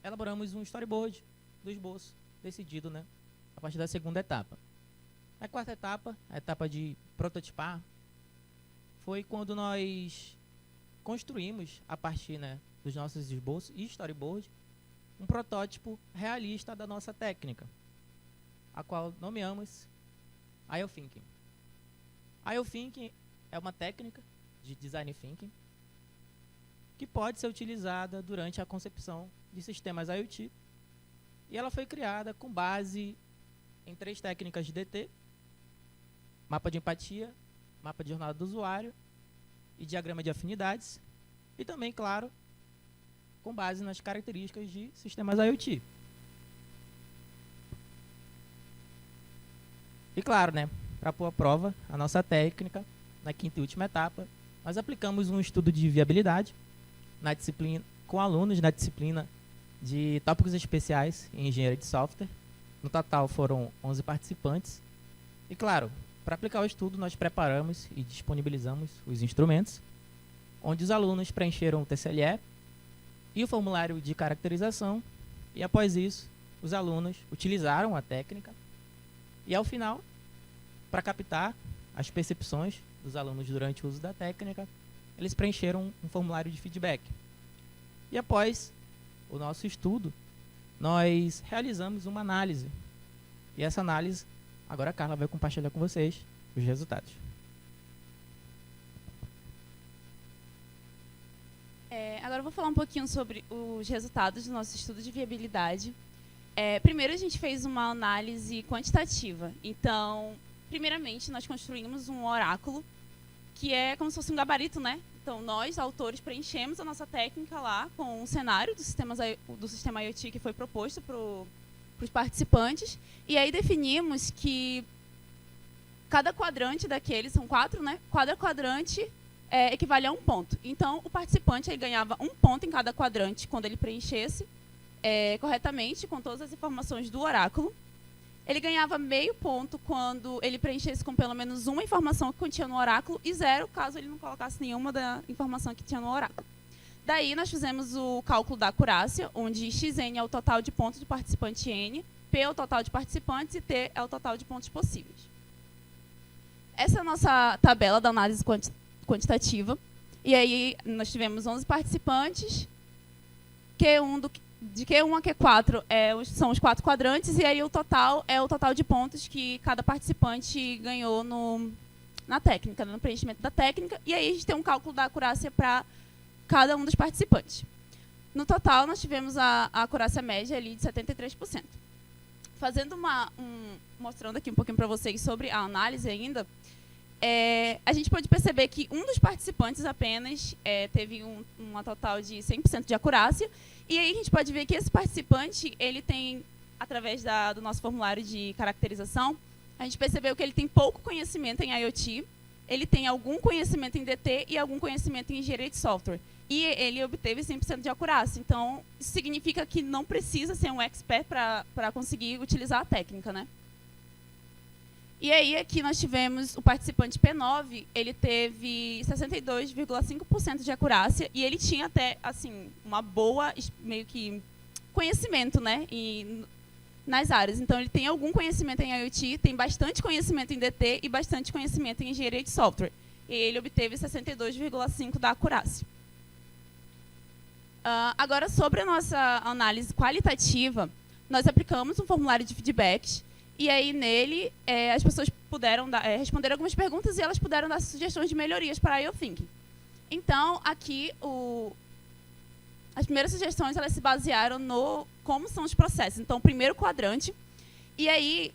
elaboramos um storyboard do esboço decidido, né, a partir da segunda etapa. Na quarta etapa, a etapa de prototipar, foi quando nós construímos, a partir, né, dos nossos esboços e storyboard, um protótipo realista da nossa técnica, a qual nomeamos IO Thinking. IO Thinking é uma técnica de design thinking que pode ser utilizada durante a concepção de sistemas IoT, e ela foi criada com base em 3 técnicas de DT: mapa de empatia, mapa de jornada do usuário e diagrama de afinidades, e também, claro, com base nas características de sistemas IoT. E claro, né, para pôr à prova a nossa técnica, na quinta e última etapa, nós aplicamos um estudo de viabilidade na disciplina, com alunos na disciplina de tópicos especiais em engenharia de software. No total foram 11 participantes. E claro, para aplicar o estudo, nós preparamos e disponibilizamos os instrumentos, onde os alunos preencheram o TCLE e o formulário de caracterização, e após isso, os alunos utilizaram a técnica, e ao final, para captar as percepções dos alunos durante o uso da técnica, eles preencheram um formulário de feedback. E após o nosso estudo, nós realizamos uma análise, e essa análise, agora a Carla vai compartilhar com vocês os resultados. Agora eu vou falar um pouquinho sobre os resultados do nosso estudo de viabilidade. Primeiro, a gente fez uma análise quantitativa. Então, primeiramente, nós construímos um oráculo, que é como se fosse um gabarito, né? Então, nós, autores, preenchemos a nossa técnica lá com um cenário do sistema IoT que foi proposto para os participantes. E aí definimos que cada quadrante daqueles, são 4, né? Cada quadrante equivale a 1 ponto. Então, o participante ele ganhava 1 ponto em cada quadrante quando ele preenchesse corretamente, com todas as informações do oráculo. Ele ganhava meio ponto quando ele preenchesse com pelo menos uma informação que continha no oráculo, e 0 caso ele não colocasse nenhuma da informação que tinha no oráculo. Daí, nós fizemos o cálculo da acurácia, onde xn é o total de pontos do participante n, p é o total de participantes e t é o total de pontos possíveis. Essa é a nossa tabela da análise quantitativa. E aí, nós tivemos 11 participantes, de Q1 a Q4 são os 4 quadrantes, e aí o total é o total de pontos que cada participante ganhou na técnica, no preenchimento da técnica, e aí a gente tem um cálculo da acurácia para cada um dos participantes. No total, nós tivemos a acurácia média ali de 73%. Fazendo mostrando aqui um pouquinho para vocês sobre a análise ainda, a gente pode perceber que um dos participantes apenas teve uma total de 100% de acurácia, e aí a gente pode ver que esse participante, ele tem, através do nosso formulário de caracterização, a gente percebeu que ele tem pouco conhecimento em IoT, ele tem algum conhecimento em DT e algum conhecimento em engenharia de software. E ele obteve 100% de acurácia. Então, isso significa que não precisa ser um expert para conseguir utilizar a técnica, né? E aí, aqui nós tivemos o participante P9, ele teve 62,5% de acurácia, e ele tinha até, assim, uma boa, meio que, conhecimento, né, nas áreas. Então, ele tem algum conhecimento em IoT, tem bastante conhecimento em DT e bastante conhecimento em engenharia de software. E ele obteve 62,5% da acurácia. Agora, sobre a nossa análise qualitativa, nós aplicamos um formulário de feedbacks, e aí, nele, as pessoas puderam responder algumas perguntas, e elas puderam dar sugestões de melhorias para a IO Thinking. Então, aqui, as primeiras sugestões elas se basearam no como são os processos. Então, o primeiro quadrante. E aí,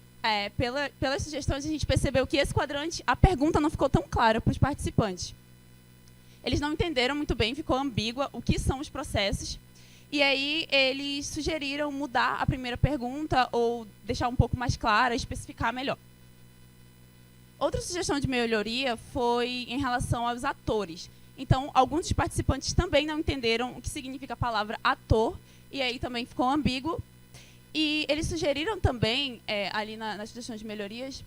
pelas sugestões, a gente percebeu que esse quadrante, a pergunta não ficou tão clara para os participantes. Eles não entenderam muito bem, ficou ambígua o que são os processos. E aí, eles sugeriram mudar a primeira pergunta ou deixar um pouco mais clara, especificar melhor. Outra sugestão de melhoria foi em relação aos atores. Então, alguns dos participantes também não entenderam o que significa a palavra ator, e aí também ficou ambíguo. E eles sugeriram também, ali nas sugestões de melhorias,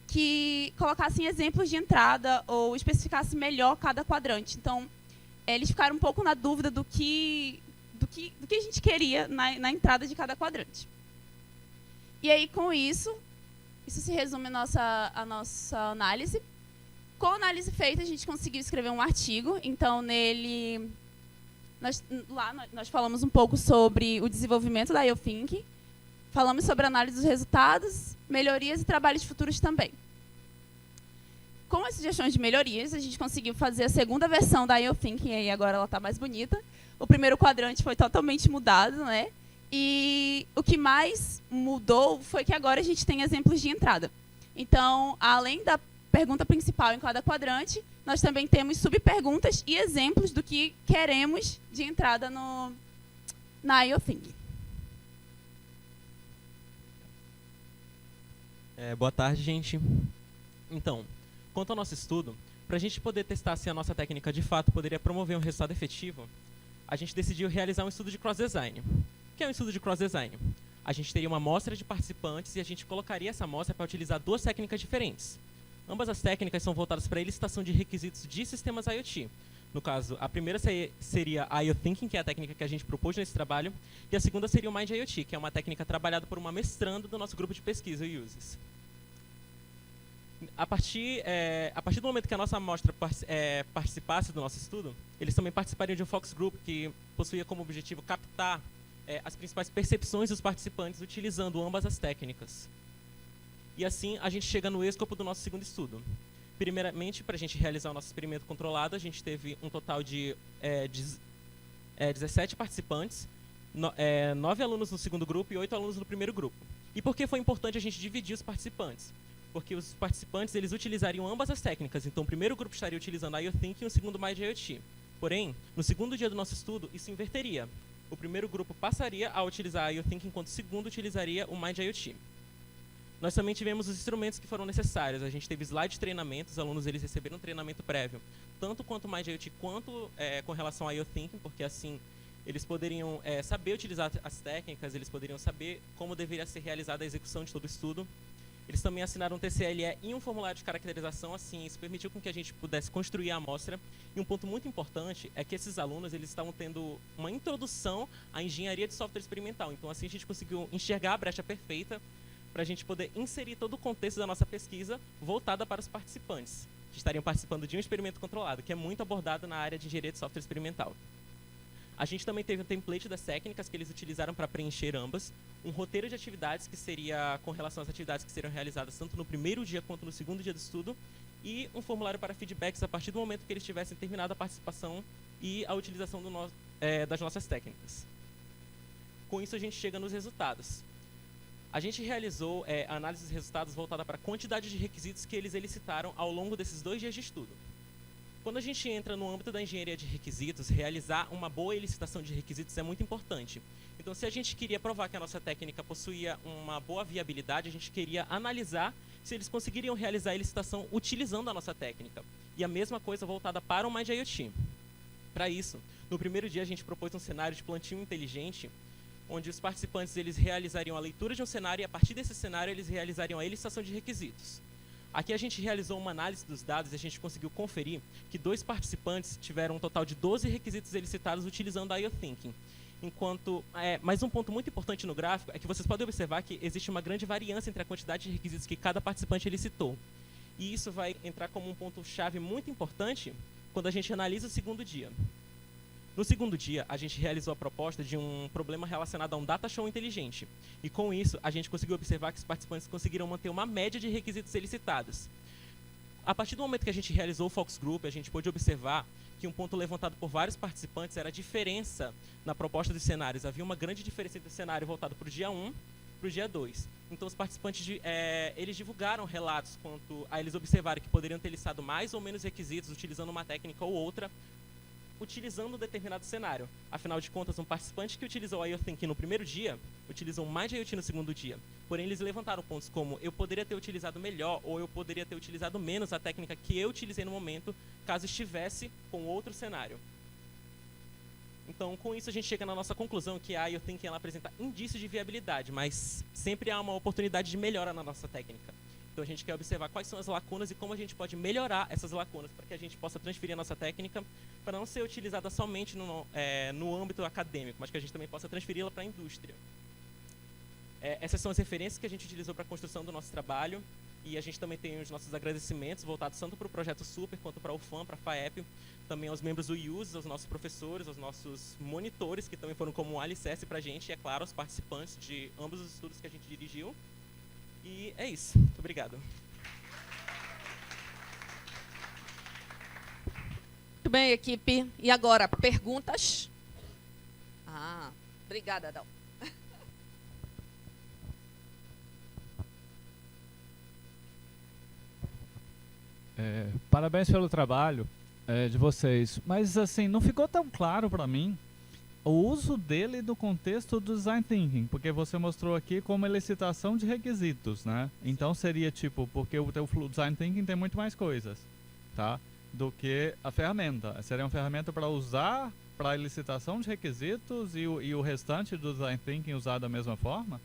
que colocassem exemplos de entrada ou especificassem melhor cada quadrante. Então, eles ficaram um pouco na dúvida do que a gente queria na entrada de cada quadrante. E aí, com isso se resume a nossa análise. Com a análise feita, a gente conseguiu escrever um artigo. Então, nele, nós falamos um pouco sobre o desenvolvimento da IOTHink, falamos sobre a análise dos resultados, melhorias e trabalhos futuros também. Com as sugestões de melhorias, a gente conseguiu fazer a segunda versão da IOTHink, e aí agora ela está mais bonita. O primeiro quadrante foi totalmente mudado, né? E o que mais mudou foi que agora a gente tem exemplos de entrada. Então, além da pergunta principal em cada quadrante, nós também temos subperguntas e exemplos do que queremos de entrada na IOTHink. Boa tarde, gente. Então, quanto ao nosso estudo, para a gente poder testar se a nossa técnica de fato poderia promover um resultado efetivo, a gente decidiu realizar um estudo de cross-design. O que é um estudo de cross-design? A gente teria uma amostra de participantes e a gente colocaria essa amostra para utilizar duas técnicas diferentes. Ambas as técnicas são voltadas para a elicitação de requisitos de sistemas IoT. No caso, a primeira seria a IoThinking, que é a técnica que a gente propôs nesse trabalho, e a segunda seria o Mind IoT, que é uma técnica trabalhada por uma mestranda do nosso grupo de pesquisa, o USES. A partir do momento que a nossa amostra participasse do nosso estudo, eles também participariam de um focus group que possuía como objetivo captar as principais percepções dos participantes utilizando ambas as técnicas. E assim, a gente chega no escopo do nosso segundo estudo. Primeiramente, para a gente realizar o nosso experimento controlado, a gente teve um total de 17 participantes, 9 alunos no segundo grupo e 8 alunos no primeiro grupo. E por que foi importante a gente dividir os participantes? Porque os participantes eles utilizariam ambas as técnicas. Então, o primeiro grupo estaria utilizando a IoThink e o segundo Mind IoT. Porém, no segundo dia do nosso estudo, isso inverteria. O primeiro grupo passaria a utilizar a IoThink, enquanto o segundo utilizaria o Mind IoT. Nós também tivemos os instrumentos que foram necessários. A gente teve slide de treinamento, os alunos eles receberam um treinamento prévio, tanto quanto o Mind IoT, quanto com relação à IoThink, porque assim eles poderiam saber utilizar as técnicas, eles poderiam saber como deveria ser realizada a execução de todo o estudo. Eles também assinaram um TCLE e um formulário de caracterização, assim, isso permitiu com que a gente pudesse construir a amostra. E um ponto muito importante é que esses alunos eles estavam tendo uma introdução à engenharia de software experimental. Então, assim, a gente conseguiu enxergar a brecha perfeita para a gente poder inserir todo o contexto da nossa pesquisa voltada para os participantes, que estariam participando de um experimento controlado, que é muito abordado na área de engenharia de software experimental. A gente também teve um template das técnicas que eles utilizaram para preencher ambas, um roteiro de atividades que seria com relação às atividades que seriam realizadas tanto no primeiro dia quanto no segundo dia do estudo, e um formulário para feedbacks a partir do momento que eles tivessem terminado a participação e a utilização das nossas técnicas. Com isso, a gente chega nos resultados. A gente realizou a análise dos resultados voltada para a quantidade de requisitos que eles elicitaram ao longo desses 2 dias de estudo. Quando a gente entra no âmbito da engenharia de requisitos, realizar uma boa elicitação de requisitos é muito importante. Então, se a gente queria provar que a nossa técnica possuía uma boa viabilidade, a gente queria analisar se eles conseguiriam realizar a elicitação utilizando a nossa técnica. E a mesma coisa voltada para o Mind IoT. Para isso, no primeiro dia a gente propôs um cenário de plantio inteligente, onde os participantes eles realizariam a leitura de um cenário e a partir desse cenário eles realizariam a elicitação de requisitos. Aqui a gente realizou uma análise dos dados e a gente conseguiu conferir que 2 participantes tiveram um total de 12 requisitos elicitados utilizando a IoThinking. Mas um ponto muito importante no gráfico é que vocês podem observar que existe uma grande variância entre a quantidade de requisitos que cada participante elicitou. E isso vai entrar como um ponto-chave muito importante quando a gente analisa o segundo dia. No segundo dia, a gente realizou a proposta de um problema relacionado a um data show inteligente. E com isso, a gente conseguiu observar que os participantes conseguiram manter uma média de requisitos elicitados. a partir do momento que a gente realizou o Focus Group, a gente pôde observar que um ponto levantado por vários participantes era a diferença na proposta dos cenários. Havia uma grande diferença entre o cenário voltado para o dia 1 e para o dia 2. Então, os participantes eles divulgaram relatos quanto a eles observarem que poderiam ter listado mais ou menos requisitos utilizando uma técnica ou outra, utilizando um determinado cenário. Afinal de contas, um participante que utilizou a IoT Thinking no primeiro dia, utilizou mais de IoT no segundo dia. Porém, eles levantaram pontos como eu poderia ter utilizado melhor ou eu poderia ter utilizado menos a técnica que eu utilizei no momento, caso estivesse com outro cenário. Então, com isso, a gente chega na nossa conclusão que a IoT Thinking ela apresenta indícios de viabilidade, mas sempre há uma oportunidade de melhora na nossa técnica. Então, a gente quer observar quais são as lacunas e como a gente pode melhorar essas lacunas para que a gente possa transferir a nossa técnica para não ser utilizada somente no âmbito acadêmico, mas que a gente também possa transferi-la para a indústria. Essas são as referências que a gente utilizou para a construção do nosso trabalho e a gente também tem os nossos agradecimentos voltados tanto para o Projeto Super quanto para o FAM, para a FAEP, também aos membros do IUS, aos nossos professores, aos nossos monitores, que também foram como um alicerce para a gente, e, é claro, aos participantes de ambos os estudos que a gente dirigiu. E é isso. Muito obrigado. Muito bem, equipe. E agora, perguntas? Obrigada, Adão. Parabéns pelo trabalho de vocês. Mas, assim, não ficou tão claro para mim o uso dele no contexto do Design Thinking, porque você mostrou aqui como elicitação de requisitos, né? Então seria tipo, porque o teu Design Thinking tem muito mais coisas, tá? Do que a ferramenta. Seria uma ferramenta para usar para elicitação de requisitos e o restante do Design Thinking usar da mesma forma?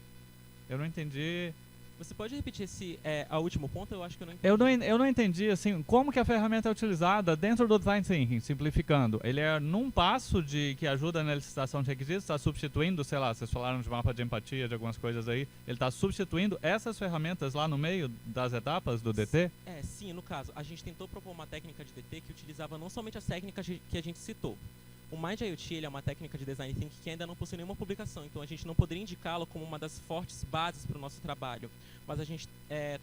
Eu não entendi. Você pode repetir a último ponto? Eu acho que eu não entendi. Eu não entendi, assim, como que a ferramenta é utilizada dentro do Design Thinking, simplificando. Ele é num passo que ajuda na licitação de requisitos, está substituindo, sei lá, vocês falaram de mapa de empatia, de algumas coisas aí, ele está substituindo essas ferramentas lá no meio das etapas do DT? Sim, no caso, a gente tentou propor uma técnica de DT que utilizava não somente as técnicas que a gente citou. O Mind IoT ele é uma técnica de Design Thinking que ainda não possui nenhuma publicação, então a gente não poderia indicá-lo como uma das fortes bases para o nosso trabalho. Mas a gente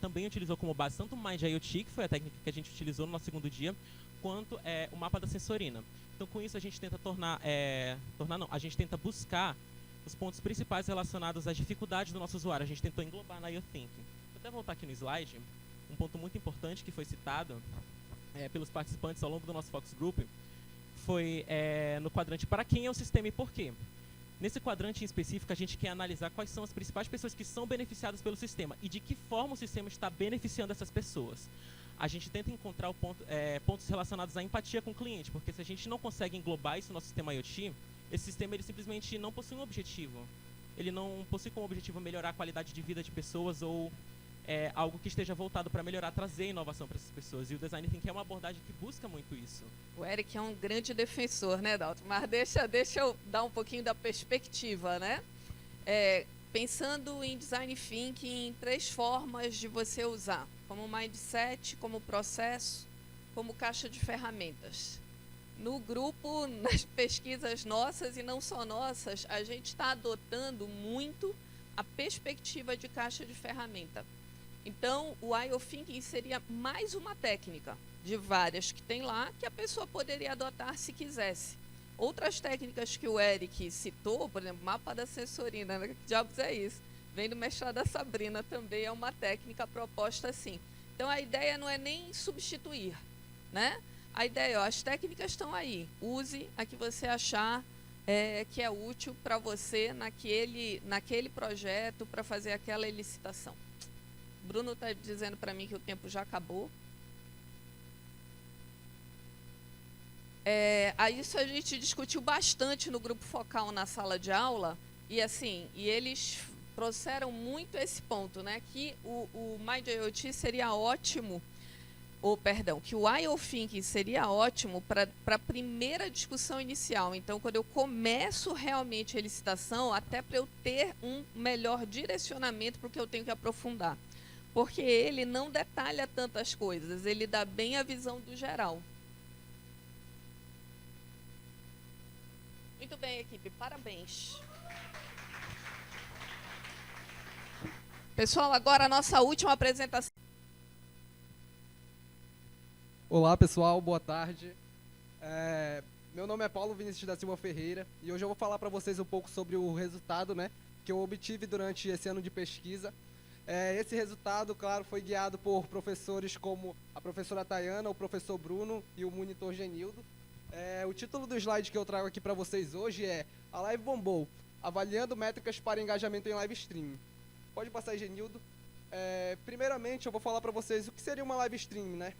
também utilizou como base tanto o Mind IoT, que foi a técnica que a gente utilizou no nosso segundo dia, quanto o mapa da sensorina. Então, com isso, a gente tenta a gente tenta buscar os pontos principais relacionados às dificuldades do nosso usuário. A gente tentou englobar na IoT Thinking. Vou até voltar aqui no slide, um ponto muito importante que foi citado pelos participantes ao longo do nosso Focus Group, foi no quadrante para quem é o sistema e por quê. Nesse quadrante em específico, a gente quer analisar quais são as principais pessoas que são beneficiadas pelo sistema e de que forma o sistema está beneficiando essas pessoas. A gente tenta encontrar pontos relacionados à empatia com o cliente, porque se a gente não consegue englobar isso no nosso sistema IoT, esse sistema ele simplesmente não possui um objetivo. Ele não possui como objetivo melhorar a qualidade de vida de pessoas ou algo que esteja voltado para melhorar, trazer inovação para essas pessoas. E o Design Thinking é uma abordagem que busca muito isso. O Eric é um grande defensor, né, Dalton? Mas deixa eu dar um pouquinho da perspectiva, né? Pensando em Design Thinking, 3 formas de você usar. Como mindset, como processo, como caixa de ferramentas. No grupo, nas pesquisas nossas e não só nossas, a gente está adotando muito a perspectiva de caixa de ferramenta. Então, o IoT Thinking seria mais uma técnica de várias que tem lá, que a pessoa poderia adotar se quisesse. Outras técnicas que o Eric citou, por exemplo, mapa da sensorina, né? Que diabos é isso? Vem do mestrado da Sabrina, também é uma técnica proposta assim. Então, a ideia não é nem substituir, né? A ideia, as técnicas estão aí. Use a que você achar que é útil para você naquele projeto, para fazer aquela licitação. Bruno está dizendo para mim que o tempo já acabou. Isso a gente discutiu bastante no grupo focal na sala de aula, e eles trouxeram muito esse ponto, né? Que o Mind IoT seria ótimo, que o IoT Thinking seria ótimo para a primeira discussão inicial. Então, quando eu começo realmente a licitação, até para eu ter um melhor direcionamento para o que eu tenho que aprofundar. Porque ele não detalha tantas coisas, ele dá bem a visão do geral. Muito bem, equipe, parabéns. Pessoal, agora a nossa última apresentação. Olá, pessoal, boa tarde. Meu nome é Paulo Vinícius da Silva Ferreira e hoje eu vou falar para vocês um pouco sobre o resultado, né, que eu obtive durante esse ano de pesquisa. Esse resultado, claro, foi guiado por professores como a professora Tayana, o professor Bruno e o monitor Genildo. O título do slide que eu trago aqui para vocês hoje é A Live Bombou, avaliando métricas para engajamento em live stream. Pode passar aí, Genildo. Primeiramente, eu vou falar para vocês o que seria uma live stream, né?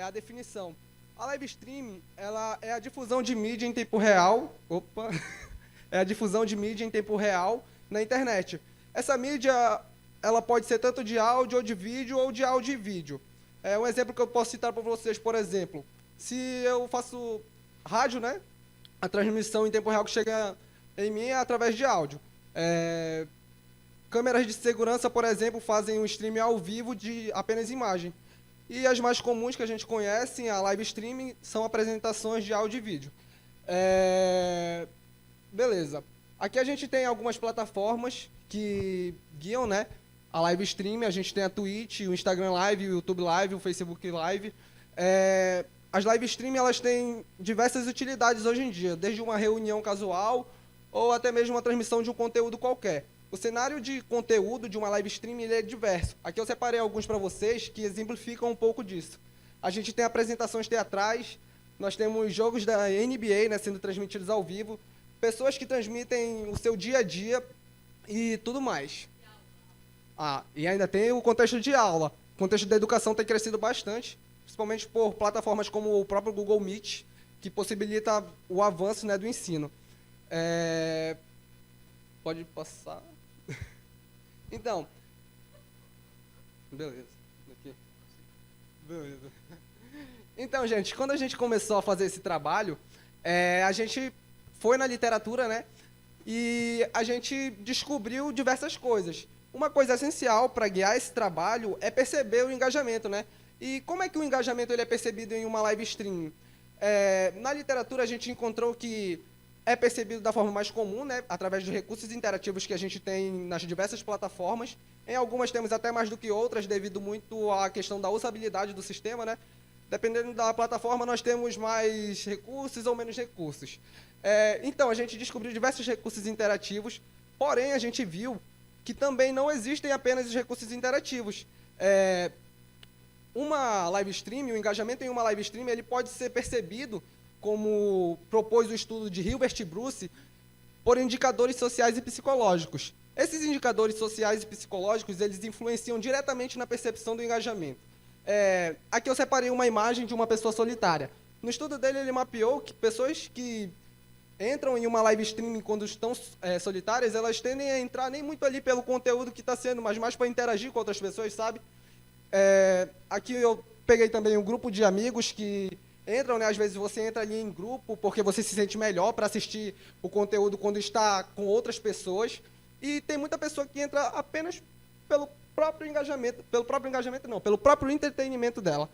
A definição. A live stream, ela é a difusão de mídia em tempo real. É a difusão de mídia em tempo real na internet. Essa mídia, ela pode ser tanto de áudio ou de vídeo ou de áudio e vídeo. Um exemplo que eu posso citar para vocês, por exemplo, se eu faço rádio, né? A transmissão em tempo real que chega em mim é através de áudio. Câmeras de segurança, por exemplo, fazem um stream ao vivo de apenas imagem. E as mais comuns que a gente conhece, a live streaming, são apresentações de áudio e vídeo. Beleza. Aqui a gente tem algumas plataformas que guiam, né, a live streaming. A gente tem a Twitch, o Instagram Live, o YouTube Live, o Facebook Live. As live streaming, elas têm diversas utilidades hoje em dia, desde uma reunião casual ou até mesmo uma transmissão de um conteúdo qualquer. O cenário de conteúdo de uma live stream ele é diverso. Aqui eu separei alguns para vocês que exemplificam um pouco disso. A gente tem apresentações teatrais, nós temos jogos da NBA, né, sendo transmitidos ao vivo, pessoas que transmitem o seu dia a dia e tudo mais. E ainda tem o contexto de aula. O contexto da educação tem crescido bastante, principalmente por plataformas como o próprio Google Meet, que possibilita o avanço, né, do ensino. Pode passar. Então, beleza. Aqui. Beleza. Então, gente, quando a gente começou a fazer esse trabalho, a gente foi na literatura, né? E a gente descobriu diversas coisas. Uma coisa essencial para guiar esse trabalho é perceber o engajamento, né? E como é que o engajamento ele é percebido em uma live stream? Na literatura, a gente encontrou que é percebido da forma mais comum, né, através dos recursos interativos que a gente tem nas diversas plataformas. Em algumas temos até mais do que outras, devido muito à questão da usabilidade do sistema, né? Dependendo da plataforma, nós temos mais recursos ou menos recursos. Então, a gente descobriu diversos recursos interativos, porém, a gente viu que também não existem apenas os recursos interativos. Uma live stream, o engajamento em uma live stream, ele pode ser percebido, como propôs o estudo de Hilbert e Bruce, por indicadores sociais e psicológicos. Esses indicadores sociais e psicológicos, eles influenciam diretamente na percepção do engajamento. Aqui eu separei uma imagem de uma pessoa solitária. No estudo dele, ele mapeou que pessoas que entram em uma live streaming quando estão solitárias, elas tendem a entrar nem muito ali pelo conteúdo que está sendo, mas mais para interagir com outras pessoas, sabe? Aqui eu peguei também um grupo de amigos que entram, né? Às vezes você entra ali em grupo porque você se sente melhor para assistir o conteúdo quando está com outras pessoas. E tem muita pessoa que entra apenas pelo próprio engajamento, pelo próprio entretenimento dela.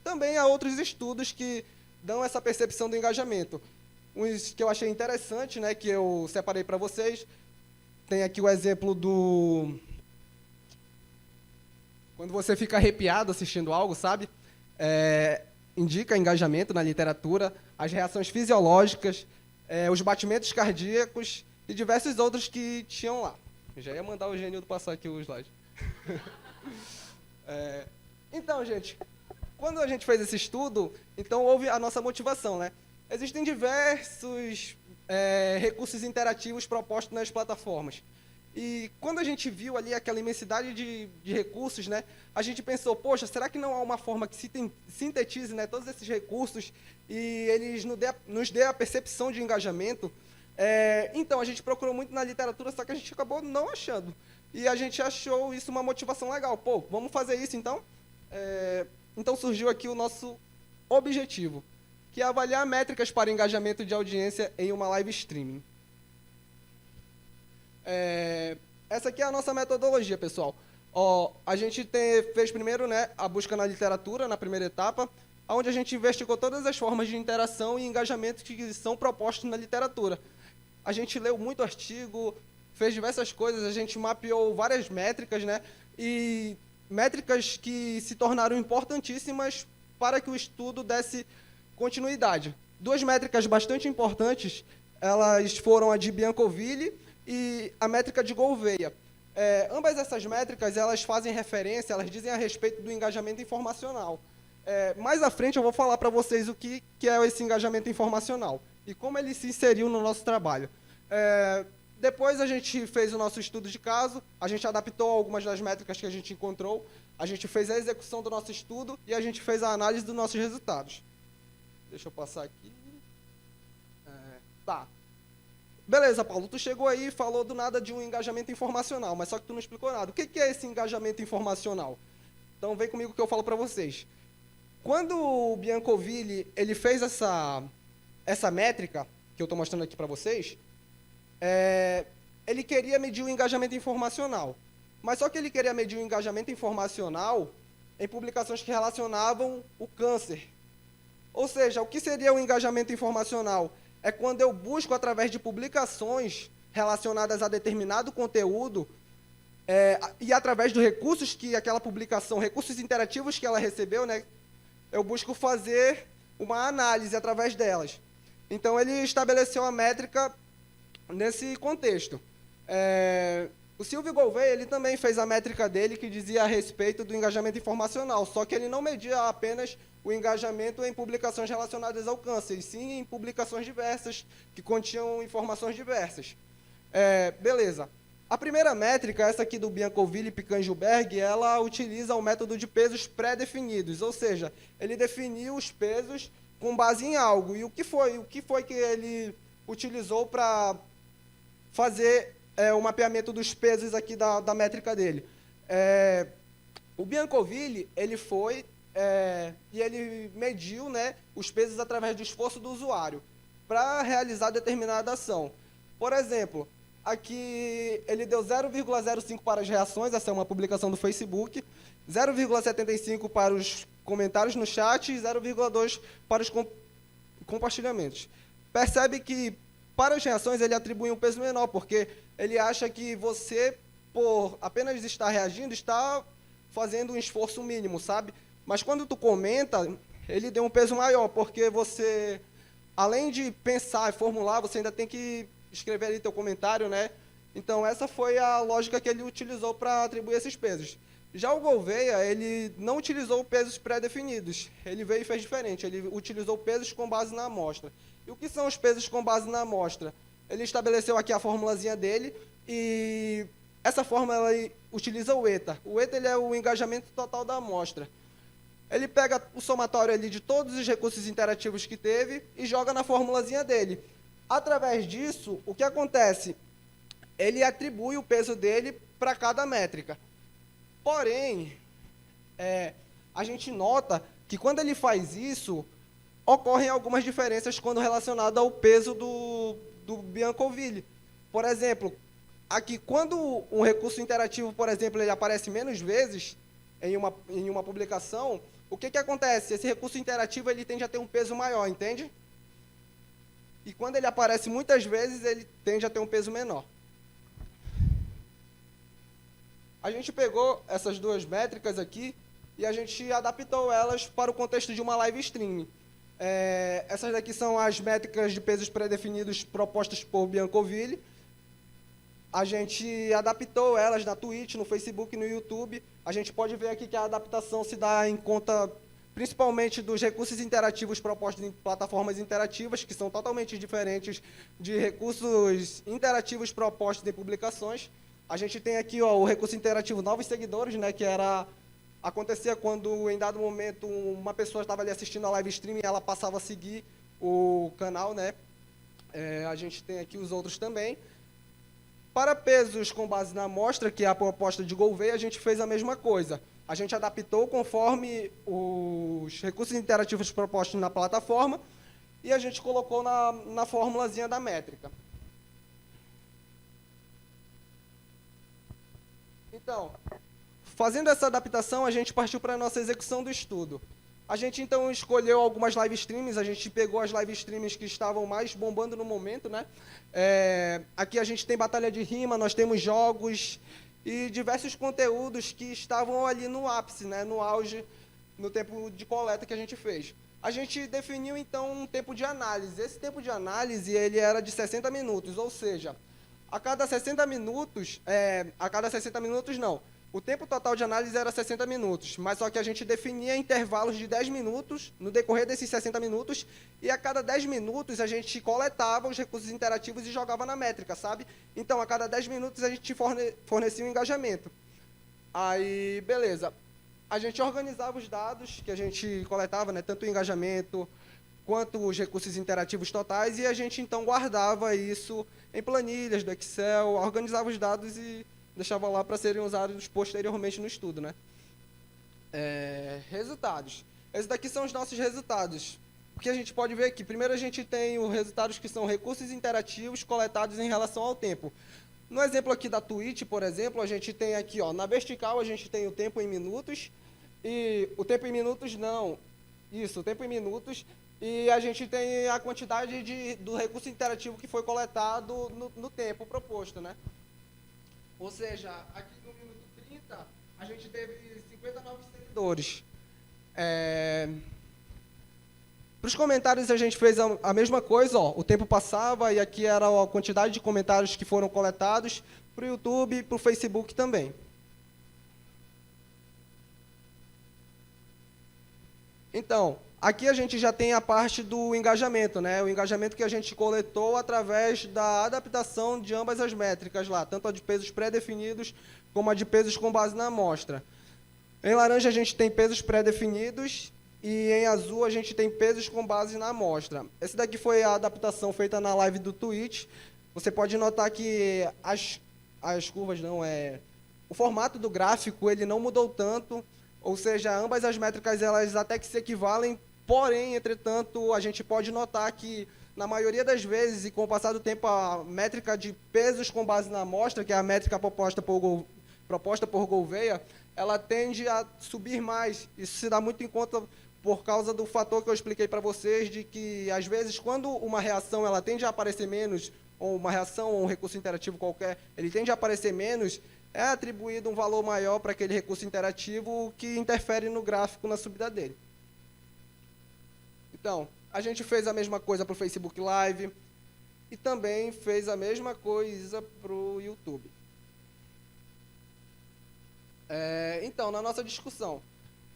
Também há outros estudos que dão essa percepção do engajamento. Uns que eu achei interessante, né, que eu separei para vocês. Tem aqui o exemplo do... Quando você fica arrepiado assistindo algo, sabe? Indica engajamento na literatura, as reações fisiológicas, os batimentos cardíacos e diversos outros que tinham lá. Eu já ia mandar o Genildo passar aqui o slide. Então, gente, quando a gente fez esse estudo, então houve a nossa motivação, né? Existem diversos recursos interativos propostos nas plataformas. E quando a gente viu ali aquela imensidade de recursos, né, a gente pensou, poxa, será que não há uma forma que sintetize, né, todos esses recursos e eles nos dê a percepção de engajamento? Então, a gente procurou muito na literatura, só que a gente acabou não achando. E a gente achou isso uma motivação legal. Pô, vamos fazer isso então? Então surgiu aqui o nosso objetivo, que é avaliar métricas para engajamento de audiência em uma live streaming. Essa aqui é a nossa metodologia, pessoal. A gente fez primeiro, né, a busca na literatura, na primeira etapa, onde a gente investigou todas as formas de interação e engajamento que são propostos na literatura. A gente leu muito artigo, fez diversas coisas, a gente mapeou várias métricas, né, e métricas que se tornaram importantíssimas para que o estudo desse continuidade. Duas métricas bastante importantes, elas foram a de Biancoville e a métrica de Gouveia. Ambas essas métricas, elas fazem referência, elas dizem a respeito do engajamento informacional. Mais à frente eu vou falar para vocês o que é esse engajamento informacional e como ele se inseriu no nosso trabalho. Depois a gente fez o nosso estudo de caso, a gente adaptou algumas das métricas que a gente encontrou, a gente fez a execução do nosso estudo e a gente fez a análise dos nossos resultados. Deixa eu passar aqui. Tá. Beleza, Paulo, tu chegou aí e falou do nada de um engajamento informacional, mas só que tu não explicou nada. O que é esse engajamento informacional? Então vem comigo que eu falo para vocês. Quando o Biancoville ele fez essa métrica, que eu estou mostrando aqui para vocês, ele queria medir o engajamento informacional. Mas só que ele queria medir o engajamento informacional em publicações que relacionavam o câncer. Ou seja, o que seria o engajamento informacional? É quando eu busco, através de publicações relacionadas a determinado conteúdo, e através dos recursos que aquela publicação, recursos interativos que ela recebeu, né, eu busco fazer uma análise através delas. Então, ele estabeleceu a métrica nesse contexto. O Silvio Gouveia, ele também fez a métrica dele, que dizia a respeito do engajamento informacional, só que ele não media apenas o engajamento em publicações relacionadas ao câncer, e sim em publicações diversas, que continham informações diversas. Beleza. A primeira métrica, essa aqui do Biancoville e Picangelberg, ela utiliza o método de pesos pré-definidos, ou seja, ele definiu os pesos com base em algo. E o que foi que ele utilizou para fazer o mapeamento dos pesos aqui da métrica dele? O Biancoville, ele foi e ele mediu, né, os pesos através do esforço do usuário para realizar determinada ação. Por exemplo, aqui ele deu 0,05 para as reações, essa é uma publicação do Facebook, 0,75 para os comentários no chat e 0,2 para os compartilhamentos. Percebe que para as reações ele atribui um peso menor, porque ele acha que você, por apenas estar reagindo, está fazendo um esforço mínimo, sabe? Mas quando tu comenta, ele deu um peso maior, porque você, além de pensar e formular, você ainda tem que escrever ali teu comentário, né? Então, essa foi a lógica que ele utilizou para atribuir esses pesos. Já o Gouveia, ele não utilizou pesos pré-definidos. Ele veio e fez diferente. Ele utilizou pesos com base na amostra. E o que são os pesos com base na amostra? Ele estabeleceu aqui a formulazinha dele e essa fórmula ela utiliza o ETA. O ETA ele é o engajamento total da amostra. Ele pega o somatório ali de todos os recursos interativos que teve e joga na formulazinha dele. Através disso, o que acontece? Ele atribui o peso dele para cada métrica. Porém, a gente nota que quando ele faz isso, ocorrem algumas diferenças quando relacionado ao peso do Biancoville. Por exemplo, aqui, quando um recurso interativo, por exemplo, ele aparece menos vezes em uma publicação, o que acontece? Esse recurso interativo ele tende a ter um peso maior, entende? E quando ele aparece muitas vezes, ele tende a ter um peso menor. A gente pegou essas duas métricas aqui e a gente adaptou elas para o contexto de uma live stream. Essas daqui são as métricas de pesos pré-definidos propostas por Biancoville. A gente adaptou elas na Twitch, no Facebook e no YouTube. A gente pode ver aqui que a adaptação se dá em conta principalmente dos recursos interativos propostos em plataformas interativas, que são totalmente diferentes de recursos interativos propostos em publicações. A gente tem aqui o recurso interativo novos seguidores, né, que acontecia quando, em dado momento, uma pessoa estava ali assistindo a live stream e ela passava a seguir o canal, né? A gente tem aqui os outros também. Para pesos com base na amostra, que é a proposta de Gouveia, a gente fez a mesma coisa. A gente adaptou conforme os recursos interativos propostos na plataforma e a gente colocou na formulazinha da métrica. Então, fazendo essa adaptação, a gente partiu para a nossa execução do estudo. A gente, então, escolheu algumas live streams, a gente pegou as live streams que estavam mais bombando no momento, né? Aqui a gente tem batalha de rima, nós temos jogos, e diversos conteúdos que estavam ali no ápice, né, no auge, no tempo de coleta que a gente fez. A gente definiu, então, um tempo de análise. Esse tempo de análise ele era de 60 minutos, ou seja, a cada 60 minutos, não, o tempo total de análise era 60 minutos, mas só que a gente definia intervalos de 10 minutos no decorrer desses 60 minutos, e a cada 10 minutos a gente coletava os recursos interativos e jogava na métrica, sabe? Então, a cada 10 minutos a gente fornecia um engajamento. Aí, beleza. A gente organizava os dados que a gente coletava, né, tanto o engajamento quanto os recursos interativos totais, e a gente, então, guardava isso em planilhas do Excel, organizava os dados e deixava lá para serem usados posteriormente no estudo, né? Resultados. Esses daqui são os nossos resultados. O que a gente pode ver aqui? Primeiro, a gente tem os resultados que são recursos interativos coletados em relação ao tempo. No exemplo aqui da Twitch, por exemplo, a gente tem aqui, ó, na vertical, a gente tem o tempo em minutos, e o tempo em minutos não, isso, o tempo em minutos, e a gente tem a quantidade do recurso interativo que foi coletado no tempo proposto, né? Ou seja, aqui no minuto 30, a gente teve 59 seguidores. Para os comentários, a gente fez a mesma coisa, ó, o tempo passava, e aqui era a quantidade de comentários que foram coletados para o YouTube e para o Facebook também. Então, aqui a gente já tem a parte do engajamento, né? O engajamento que a gente coletou através da adaptação de ambas as métricas lá, tanto a de pesos pré-definidos como a de pesos com base na amostra. Em laranja a gente tem pesos pré-definidos e em azul a gente tem pesos com base na amostra. Essa daqui foi a adaptação feita na live do Twitch. Você pode notar que as curvas o formato do gráfico ele não mudou tanto. Ou seja, ambas as métricas elas até que se equivalem, porém, entretanto, a gente pode notar que, na maioria das vezes, e com o passar do tempo, a métrica de pesos com base na amostra, que é a métrica proposta por Gouveia, ela tende a subir mais. Isso se dá muito em conta por causa do fator que eu expliquei para vocês, de que, às vezes, quando uma reação ela tende a aparecer menos, ou uma reação ou um recurso interativo qualquer, ele tende a aparecer menos, é atribuído um valor maior para aquele recurso interativo que interfere no gráfico na subida dele. Então, a gente fez a mesma coisa para o Facebook Live e também fez a mesma coisa para o YouTube. Então, na nossa discussão,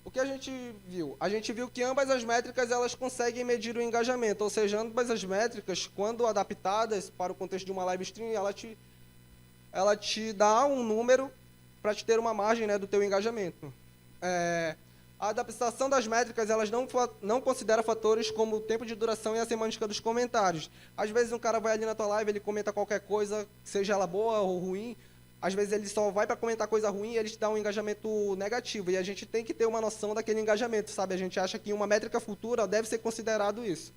o que a gente viu? A gente viu que ambas as métricas elas conseguem medir o engajamento, ou seja, ambas as métricas, quando adaptadas para o contexto de uma live stream, ela te dá um número para te ter uma margem, né, do teu engajamento. A adaptação das métricas elas não considera fatores como o tempo de duração e a semântica dos comentários. Às vezes um cara vai ali na tua live, ele comenta qualquer coisa, seja ela boa ou ruim, às vezes ele só vai para comentar coisa ruim e ele te dá um engajamento negativo. E a gente tem que ter uma noção daquele engajamento, sabe? A gente acha que uma métrica futura deve ser considerado isso.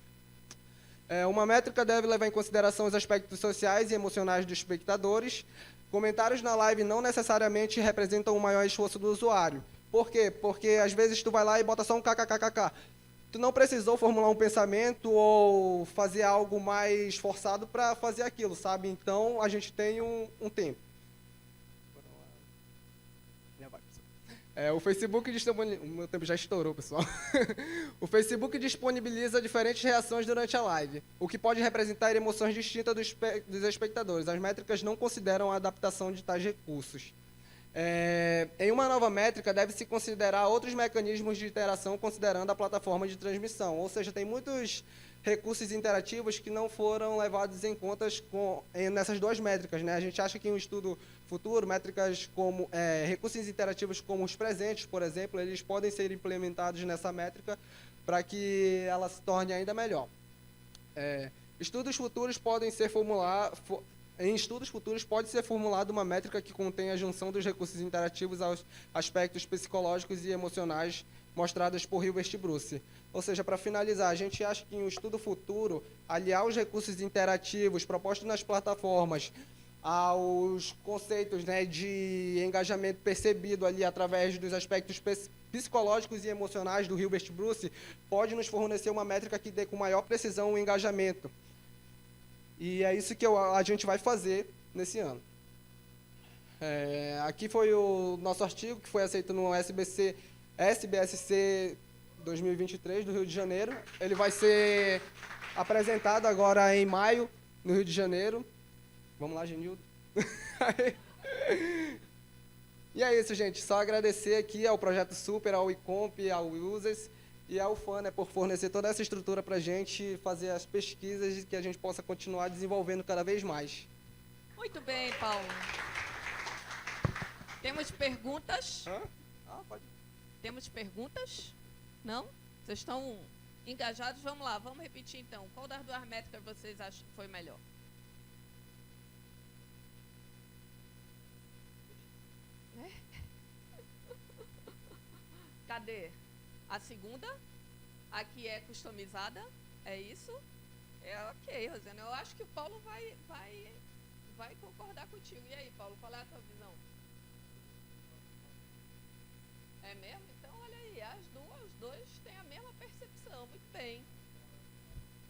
Uma métrica deve levar em consideração os aspectos sociais e emocionais dos espectadores. Comentários na live não necessariamente representam o maior esforço do usuário. Por quê? Porque às vezes tu vai lá e bota só um kkkk. Tu não precisou formular um pensamento ou fazer algo mais forçado para fazer aquilo, sabe? Então a gente tem um tempo. O Facebook disponibiliza... O meu tempo já estourou, pessoal. O Facebook disponibiliza diferentes reações durante a live, o que pode representar emoções distintas dos espectadores. As métricas não consideram a adaptação de tais recursos. Em uma nova métrica, deve-se considerar outros mecanismos de interação considerando a plataforma de transmissão. Ou seja, tem muitos recursos interativos que não foram levados em conta nessas duas métricas, né? A gente acha que em um estudo futuro, métricas como recursos interativos como os presentes, por exemplo, eles podem ser implementados nessa métrica para que ela se torne ainda melhor. Estudos futuros podem ser Em estudos futuros, pode ser formulada uma métrica que contém a junção dos recursos interativos aos aspectos psicológicos e emocionais mostrados por Hilbert e Bruce. Ou seja, para finalizar, a gente acha que em um estudo futuro, aliar os recursos interativos propostos nas plataformas aos conceitos, né, de engajamento percebido ali através dos aspectos psicológicos e emocionais do Hilbert e Bruce, pode nos fornecer uma métrica que dê com maior precisão o engajamento. E é isso que a gente vai fazer nesse ano. Aqui foi o nosso artigo que foi aceito no SBSC 2023 do Rio de Janeiro. Ele vai ser apresentado agora em maio, no Rio de Janeiro. Vamos lá, Genildo. E é isso, gente. Só agradecer aqui ao Projeto Super, ao ICOMP, ao Users e ao FAN, né, por fornecer toda essa estrutura para a gente fazer as pesquisas e que a gente possa continuar desenvolvendo cada vez mais. Muito bem, Paulo. Temos perguntas? Pode. Temos perguntas? Não? Vocês estão engajados? Vamos lá, vamos repetir então. Qual das duas métricas vocês acham que foi melhor? Cadê? A segunda? A que é customizada? É isso? Ok, Rosana. Eu acho que o Paulo vai concordar contigo. E aí, Paulo, qual é a tua visão? É mesmo? Então, olha aí, os dois têm a mesma percepção. Muito bem.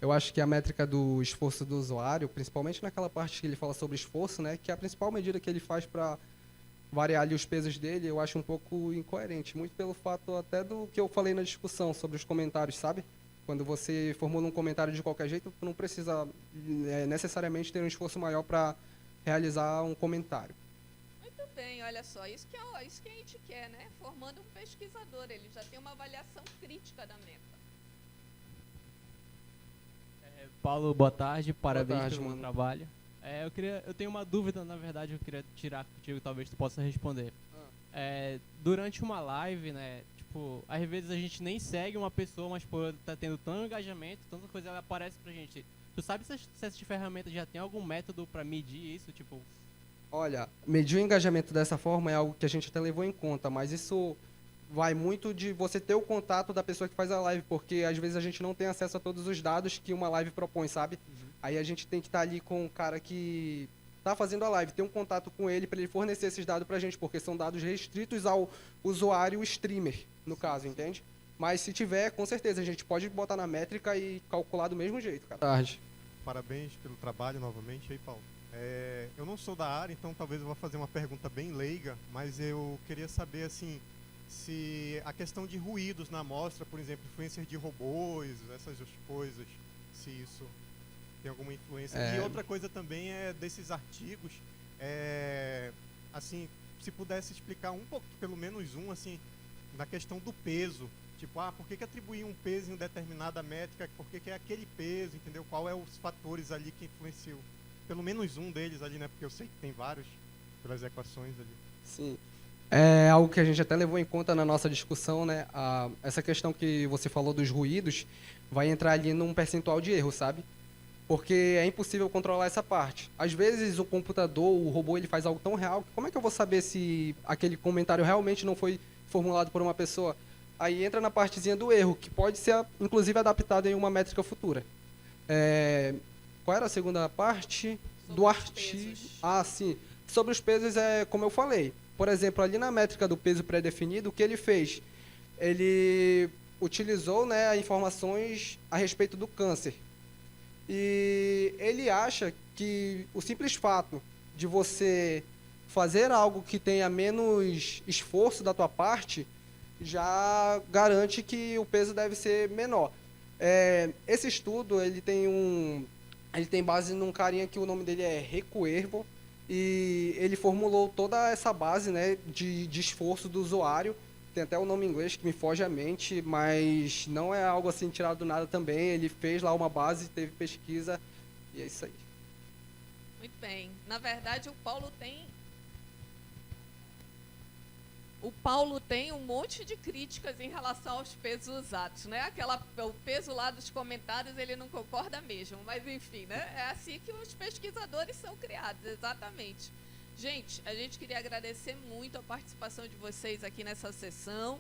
Eu acho que a métrica do esforço do usuário, principalmente naquela parte que ele fala sobre esforço, né, que é a principal medida que ele faz para variar ali os pesos dele, eu acho um pouco incoerente. Muito pelo fato até do que eu falei na discussão sobre os comentários, sabe? Quando você formula um comentário de qualquer jeito, não precisa necessariamente ter um esforço maior para realizar um comentário. Muito bem, olha só, isso que a gente quer, né? Formando um pesquisador, ele já tem uma avaliação crítica da meta. Paulo, boa tarde, parabéns tarde, pelo mano. trabalho. Eu tenho uma dúvida, na verdade, eu queria tirar contigo, talvez tu possa responder. Durante uma live, né, tipo, às vezes a gente nem segue uma pessoa, mas pô, tá tendo tanto engajamento, tanta coisa, ela aparece pra gente. Tu sabe se essa ferramenta já tem algum método pra medir isso, tipo... Olha, medir o engajamento dessa forma é algo que a gente até levou em conta, mas isso vai muito de você ter o contato da pessoa que faz a live, porque às vezes a gente não tem acesso a todos os dados que uma live propõe, sabe? Aí a gente tem que estar ali com o cara que tá fazendo a live, ter um contato com ele para ele fornecer esses dados pra gente, porque são dados restritos ao usuário streamer, no caso, entende? Mas se tiver, com certeza, a gente pode botar na métrica e calcular do mesmo jeito, cara. Tarde. Parabéns pelo trabalho novamente aí, Paulo. Eu não sou da área, então talvez eu vá fazer uma pergunta bem leiga, mas eu queria saber, assim, se a questão de ruídos na amostra, por exemplo, influência de robôs, essas coisas, se isso tem alguma influência. E outra coisa também é desses artigos, assim, se pudesse explicar um pouco, pelo menos assim, na questão do peso. Tipo, por que atribuir um peso em determinada métrica? Por que é aquele peso, entendeu? Qual é os fatores ali que influenciam? Pelo menos um deles ali, né? Porque eu sei que tem vários pelas equações ali. Sim. É algo que a gente até levou em conta na nossa discussão, né? Essa questão que você falou dos ruídos vai entrar ali num percentual de erro, sabe? Porque é impossível controlar essa parte. Às vezes o computador, o robô, ele faz algo tão real que como é que eu vou saber se aquele comentário realmente não foi formulado por uma pessoa? Aí entra na partezinha do erro, que pode ser, inclusive, adaptado em uma métrica futura. Qual era a segunda parte? Do artigo. Sim. Sobre os pesos, como eu falei. Por exemplo, ali na métrica do peso pré-definido, o que ele fez? Ele utilizou, né, informações a respeito do câncer. E ele acha que o simples fato de você fazer algo que tenha menos esforço da tua parte já garante que o peso deve ser menor. Esse estudo ele tem base num carinha que o nome dele é Recuervo, e ele formulou toda essa base, né, de esforço do usuário. Tem até o nome em inglês que me foge à mente, mas não é algo assim tirado do nada também. Ele fez lá uma base, teve pesquisa, e é isso aí. Muito bem. Na verdade, o Paulo tem um monte de críticas em relação aos pesos usados, né? O peso lá dos comentários ele não concorda mesmo, mas enfim, né? É assim que os pesquisadores são criados, exatamente. Gente, a gente queria agradecer muito a participação de vocês aqui nessa sessão.